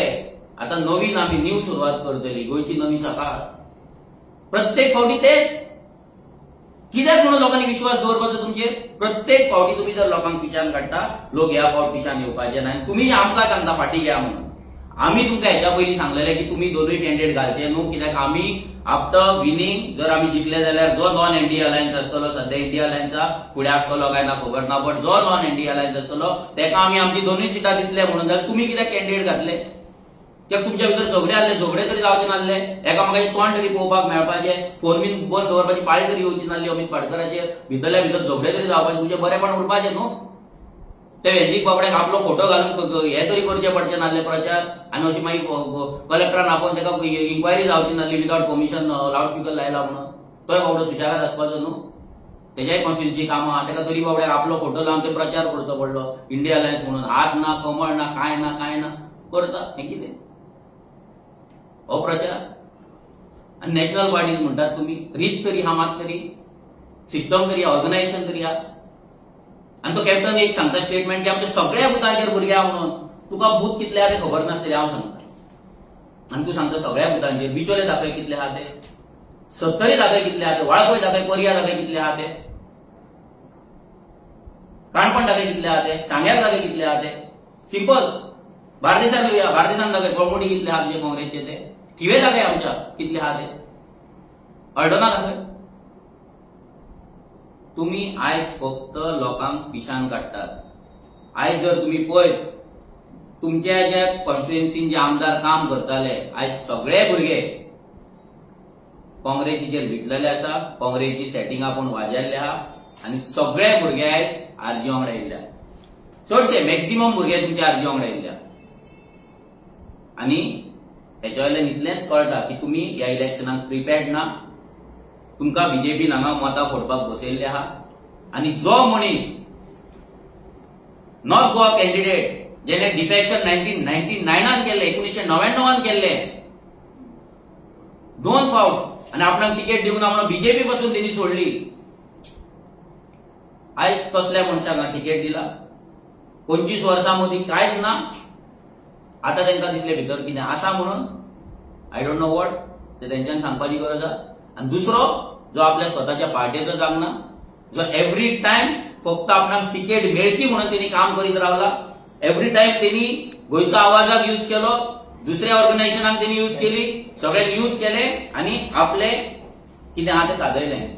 आता नवीन आम्ही न्यू सुरवात करतली, गोंयची नवी सकाळ. प्रत्येक फावटी तेच. कित्याक म्हणून लोकांनी विश्वास दवरपाचो तुमचेर. प्रत्येक फावटी तुम्ही जर लोकांक पिशान काडटा, लोक ह्या फावट पिशान येवपाचे ना. तुम्ही आमकां सांगता फाटी घ्या म्हणून. आम्ही तुमकां हेच्या पयलीं सांगलेले की तुम्ही दोनूय कॅन्डिडेट घालचे न्हू. कित्याक आम्ही आफ्टर विनिंग जर आम्ही जिखले जाल्यार जो नॉन एनडीए अलायन्स आसतलो, सध्या इंडिया अलायन्सा फुडें आसतलो काय ना खबर ना, बट जो नॉन एनडीए अलायन्स आसतलो तेका आम्ही आमची दोनूय सिटां दितले म्हणून. जाल्यार तुम्ही कित्याक कॅन्डिडेट घातले. कित्याक तुमच्या भितर झगडे आसले. झगडे तरी जावचे नासले. एकामेकाचें तोंड तरी पळोवपाक मेळपाचें. फोन बीन बंद दवरपाची पाळी तरी येवची नासली अमित पाडकराचेर. भितरल्या भितर झगडे तरी जावपाचे. तुमचे बरेपण उरपाचें न्हू. ते वेंचीक बाबड्याक आपलो फोटो घालून हे तरी करचे पडचे नासले प्रचार. आनी अशी मागीर कलेक्टरान आपोवन तेका इन्क्वायरी जावची नासली विदाउट परमिशन लावडस्पीकर लायला म्हणून. तोय बाबडो सुशेगाद आसपाचो न्हू. तेज्याय कॉन्स्टिट्युन्सी कामां आहा. तेका तरी बाबड्याक आपलो फोटो लावन ते प्रचार करचो पडलो इंडिया अलायन्स म्हणून. हात ना, कमळ ना, काय ना करता. हें कितें हो प्रचार. आनी नॅशनल पार्टीज म्हणटात तुमी. रीत तरी हा, मात तरी सिस्टम तरी, ऑर्गनायझेशन तरी हा. आणि तो कॅप्टन एक सांगता स्टेटमेंट की आमच्या सगळ्या बुथांचेर भुरगे आहा म्हणून. तुका बूथ कितले आहा ते खबर नासतले हांव सांगता. आनी तूं सांगता सगळ्या बुथांचेर. बिचोले दाखय कितले आहा ते, सत्तरी दाखय कितले आहा ते, वाळपय दाखय, पर्या दाखय कितले आहा ते, काणकोण दाखय कितले आहा ते, सांग्यार दाखय कितले आहा ते. सिंपल. बार्देसान घेवया. बार्देसान दाखय कळमोटी कितले आहा तुजे काँग्रेसचे ते. थिवे दाखय आमच्या कितले आहा ते. हळदोना दाखय. तुम्ही आयज फक्त लोकांक पिशान काडटात. आयज जर तुम्ही पळयत तुमच्या ज्या कॉन्स्टिट्युएन्सीन जे आमदार काम करताले, आयज सगळे भुरगे काँग्रेसीचेर भिटलेले आसा. काँग्रेसीची सेटिंगां पूण वाजयल्ले आहा आनी सगळे भुरगे आयज आरजी वांगडा येयल्या. चडशे मॅक्झिमम भुरगे तुमचे आरजी वांगडा येयल्या. आनी हेच्या वयल्यान इतलेंच कळटा की तुमी ह्या इलेक्शनाक प्रिपेर्ड ना. तुमकां बीजेपीन हांगा मतां फोडपाक बसयल्ले आहा. आनी जो मनीस नॉर्थ गोवा कॅन्डिडेट जेणे डिफेक्शन 1999 केले, 1999 केले 2 फावट, आनी आपणाक तिकेट दिवन आपणाक बीजेपी पासून तेणी सोडली. आयज तसल्या मनशांक तिकेट दिला. 25 वर्सां मदीं कांयच ना. आतां तांकां दिसले भितर कितें आसा म्हणून. आय डोंट नो वॉट ते तेंच्यान सांगपाची गरज आहा. आणि दुसरो जो आपल्या स्वतःच्या पार्टीचो जागना, जो एव्हरी टाइम फक्त आपणाक तिकेट मेळची म्हणून त्यांनी काम करीत रावला. एव्हरी टाइम त्यांनी गोंयचो आवाजाक यूज केलो, दुसऱ्या ऑर्गनायझेशनाक त्यांनी यूज केली, सगळ्यांनी यूज केले आणि आपले कितें आहा ते सादयलें.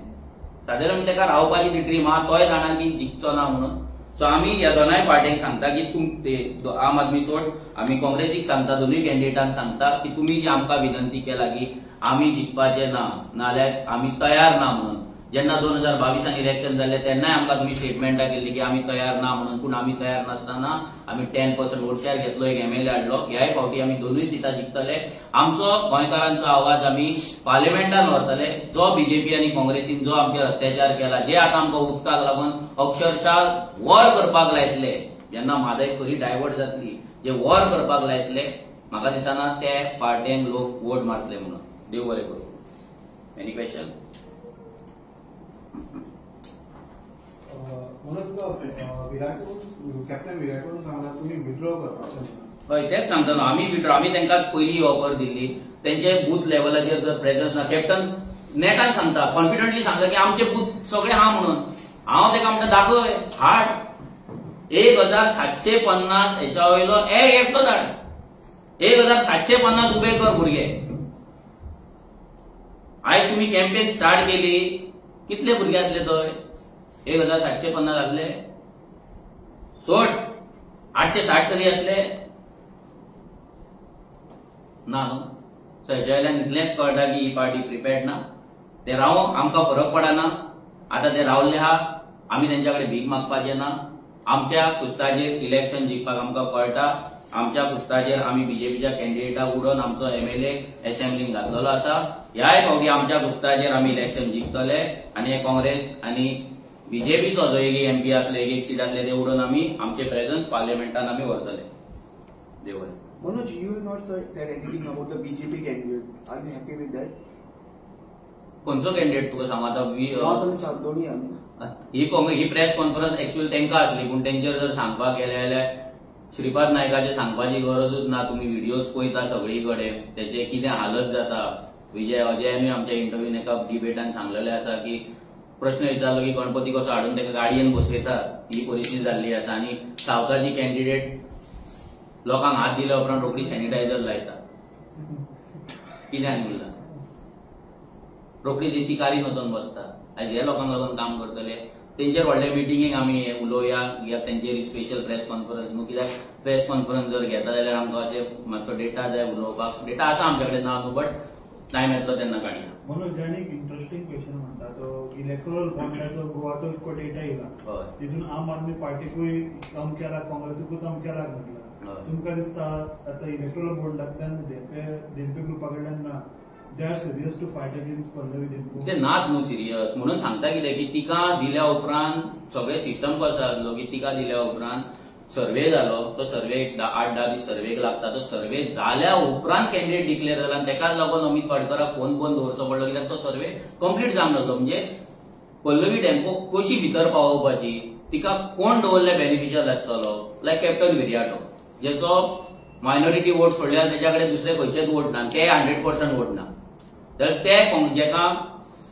सादयलें तेका रावपाची ती ड्रीम आहा. तोय जाणा की जिखचो ना म्हणून. सो आमी ह्या दोनाय पार्टीक सांगता की तुम आम आदमी सोड, आमी काँग्रेसीक सांगता, दोनूय कॅन्डिडेटांक सांगता की तुम्ही जी आमकां विनंती केला की आमी जिखपाचे ना, नाल्यार आमी तयार ना म्हणून. जेन्ना 2022 इलेक्शन जाल्ले तेन्नाय आमकां तुमी स्टेटमेंटां केल्ली की आमी तयार ना म्हणून. पूण आमी तयार नासतना आमी 10% वोट शेअर घेतलो, एक एमएलए हाडलो. ह्याय फावटी आमी दोनूय सिटां जिखतले. आमचो गोंयकारांचो आवाज आमी पार्लिमेंटान व्हरतले. जो बीजेपी आनी काँग्रेसीन जो आमचेर अत्याचार केला, जे आतां आमकां उदकाक लागून अक्षरशः वॉर करपाक लायतले, जेन्ना म्हादय खरी डायवर्ट जातली, जे वॉर करपाक लायतले, म्हाका दिसना ते पार्ट्यांक लोक वोट मारतले म्हणून. देव बरें करूं. Any question? कॅप्टन विराटून सांगला तुम्ही विड्रॉ करपाक. हय तेच सांगता न्हू. आमी विड्रॉ, आमी तांकां पयलीं ऑफर दिल्ली. तेंचे बूथ लेवलाचेर जर प्रेझन्स ना, कॅप्टन नेटान सांगता, कॉन्फिडंटली सांगता की आमचे बूथ सगळे आहा म्हणून. हांव ताका म्हणटा दाखय, हाड 1750 हेच्या वयलो एकटो धाड. 1750 उबे कर भुरगे. आयज तुम्ही कॅम्पेन स्टार्ट केली, कितले भुरगे असले थंय? 1750 असले, सोड 860 तरी असले ना न्हू. सो हेच्या वयल्यान इतलेंच कळटा की ही पार्टी प्रिपेर्ड ना. ते रावून आमकां फरक पडना. आता ते रावल्ले आहा, आमी तेंच्याकडे भीक मागपाचें ना. आमच्या पुस्ताचेर इलेक्शन जिखपाक आमकां कळटा. आमच्या पुस्ताचेर आमी बीजेपीच्या कॅन्डिडेटाक उडोवन आमचो एमएलए असेंब्लीन घातलेलो आसा. ह्याय फावटी आमच्या पुस्ताचेर आमी इलेक्शन जिखतले आणि हे काँग्रेस आणि बीजेपीचो जो एक एमपी असले, एक सीट असले ते उडोवन आमी आमचे प्रेझन्स पार्लियामेंटान आमी व्हरतले. देव बरें. Manoj, you have not said anything about the BJP candidate. Are you happy with that? खंयचो कॅन्डिडेट तुका सांग आता? North and South दोन्ही आमी. ही प्रेस कॉन्फरन्स एक्चुअली तेंकां असली, पूण तेंचेर जर सांगपाक गेले जाल्यार श्रीपाद नायकाचे सांगपाची गरजूच ना. तुम्ही व्हिडिओज पळयता सगळीकडे, त्याचे कितें हालत जाता. विजय अजयानी आमच्या इंटरव्यून एका डिबेटान सांगलेले आसा की प्रश्न विचारलो की गणपती कसो हाडून ताका गाडयेन बसयतात, ही परिस्थिती जाल्ली आसा. आणि सावथाची कॅन्डिडेट लोकांक हात दिल्या उपरांत रोखडी सॅनिटायझर लायता. कित्याक उरला? रोखडी देसी कारीन वचून बसता. आयज हे लोकांक लागून काम करतले. तेंचेर व्हडले मिटिंगेक आमी उलोवया, कित्याक तेंचेर स्पेशल प्रेस कॉन्फरन्स न्हू. कित्याक प्रेस कॉन्फरन्स जर घेता जाल्यार आमकां अशें मातसो डेटा जाय उलोवपाक. डेटा आसा आमचे कडेन ना न्हू, बट टायम येतलो तेन्ना काडया. मनोज, एक इंटरेस्टिंग क्वेश्चन म्हणटा तो इलेक्टोरल बॉन्डाचो गोवाचो तुका डेटा येयला. तितून आम आदमी पार्टीकूय कम केला, काँग्रेसीकूय कम केला म्हटला. तुमकां दिसता आतां इलेक्टोरल बॉन्डांतल्यान देंपे ग्रुपा कडल्यान ना, they are serious to fight against Pallavi Dempo? ते नात न्हू सिरियस. म्हणून सांगता कितें की तिका दिल्या उपरांत सगळे सिस्टम कसो आसलो की तिका दिल्या उपरांत सर्वे जालो. तो सर्वे 8-10 दीस सर्वेक लागता. तो सर्वे जाल्या उपरांत कॅन्डिडेट डिक्लेअर जाला. तेकाच लागून अमित पाडकराक फोन दवरचो पडलो, कित्याक तो सर्वे कंप्लीट जावंक नासलो. म्हणजे पल्लवी डेंपो कशी भितर पावोवपाची, तिका कोण दवरले बेनिफिशियल आसतलो, लायक कॅप्टन विरियाटो, जेचो मायनॉरिटी वोट सोडल्यार तेच्या कडेन दुसरे खंयचेच वोट ना, ते 100% वोट ना. जाल्यार ते जेका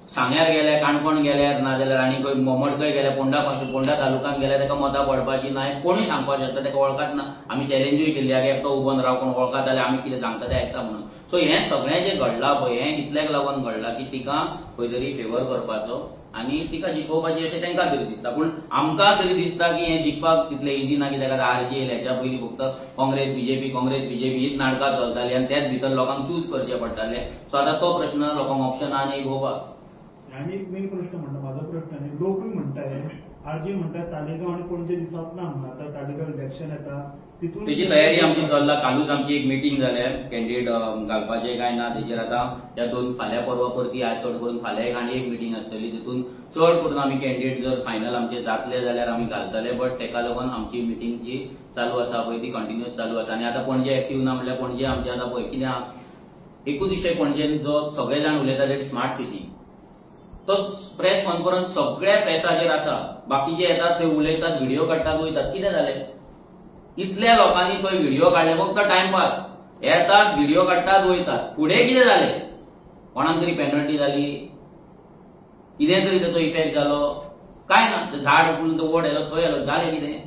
सांग्यार गेल्यार, काणकोण गेल्यार, नाजाल्यार आनी खंय मडकय गेल्यार, पोंडा तालुक्यात गेल्यार ताका मतां पडपाची ना. कोणूय सांगपाक शकता ताका वळखात ना. आमी चॅलेंजूय केल्ली, एकटो उबोन राव, कोण वळखात जाल्यार आमी कितें सांगता तें आयकता म्हणून. सो हें सगळें जें घडलां पळय, हें इतल्याक लागून घडलां की तिका खंय तरी फेवर करपाचो आनी तिका जिखोवपाची अशें तेंकां तरी दिसता. पूण आमकां तरी दिसता की हें जिखपाक तितलें इजी ना. कित्याक आरजेएल हेच्या पयलीं फक्त काँग्रेस बीजेपी हीच नाटकां चलतालीं आनी त्याच भितर लोकांक चूज करचें पडटालें. सो आतां तो प्रश्न लोकांक ऑप्शन आहा आनी घेवपाक. आणि एक मेन प्रश्न म्हणटा माझा प्रश्न आहे, लोकूय म्हणटाय, आरजी म्हणटाय तालेगांव आणि पणजे दिसत ना. आता तालेगांव इलेक्शन येता, तितून तेची तयारी आमची चल्ला. कालूच आमची एक मिटींग जाल्या, कॅन्डिडेट घालपाचे काय ना तेचेर. आता त्यातून फाल्यां परवा परती आज चड करून फाल्यां एक मिटींग आसतली. तितून चड करून आमी कॅन्डिडेट जर फायनल आमचे जातले जाल्यार आमी घालतले. बट तेका लागून आमची मिटींग जी चालू आसा पळय ती कंटिन्यूअस चालू आसा. आनी आता पणजे एक्टिव्ह ना म्हणल्यार पणजे आमचे आता पळय कितें आहा, एकूच विशय पणजेन जो सगळे जाण उलयता ते स्मार्ट सिटी. तो प्रेस कॉन्फरन्स सगळ्या प्रेसाचेर आसा. बाकीचे येतात थंय उलयतात, व्हिडिओ काडटात, वयतात. कितें जालें? इतल्या लोकांनी थंय व्हिडिओ काडले, फक्त टायमपास. येतात, व्हिडिओ काडटात, वयतात. फुडें कितें जालें? कोणाक तरी पेनल्टी जाली, कितें तरी ताचो इफेक्ट जालो? काय ना. झाड उखलून तो वोट येलो, थंय येलो, जालें कितें?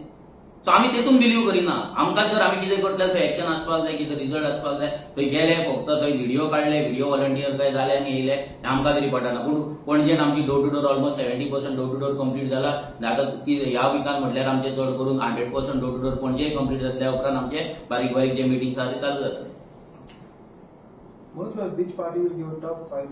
सो आमी तेतून बिलीव करिना. आमकां जर आमी कितें करतले थंय एक्शन आसपाक जाय, कितें रिजल्ट आसपाक जाय. थंय गेले, फक्त थंय व्हिडिओ काडले, व्हिडिओ व्हॉलंटियर काय जाले आनी येयले, आमकां तरी पडना. पूण पणजेन आमची door to door almost 70% door to door complete जाला. आतां ह्या विकान म्हटल्यार आमचे चड करून 100% डोर टू डोर पणजे कंप्लीट जातल्या उपरांत आमचे बारीक बारीक जे मिटींग्स आसा ते चालू जातले. Which party will give a tough fight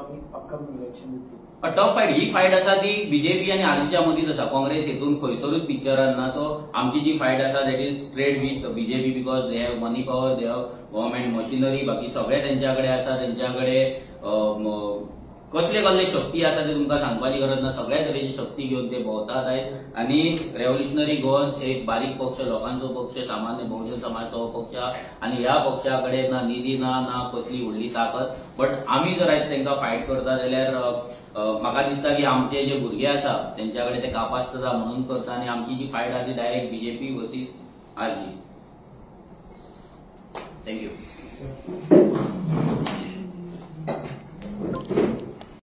in upcoming election? Tough fight he fight आसा ती बीजेपी आणि आरजेच्या मदींच आसा. काँग्रेस हेतून खंयसरूच पिक्चरान ना. सो आमची जी फायट आसा that is straight with BJP, because they have money power, they have government machinery. बाकी सगळे तेंच्याकडे आसा. तेंच्याकडे कसले शक्ती आसा ते तुमकां सांगपाची गरज ना. सगळ्या तरेची शक्ती घेवन ते भोंवतात आयज. आनी रेव्होल्युशनरी गोवन्स एक बारीक पक्ष, लोकांचो पक्ष, सामान्य बहुजन समाजाचो पक्ष, आनी ह्या पक्षा कडेन ना निधी ना कसली व्हडली ताकद. बट आमी जर आयज तेंकां फायट करता जाल्यार म्हाका दिसता की आमचे जे भुरगे आसा तेंच्या कडेन ते कापासता म्हणून करता. आनी आमची जी फायट आहा ती direct BJP versus RG. Thank you.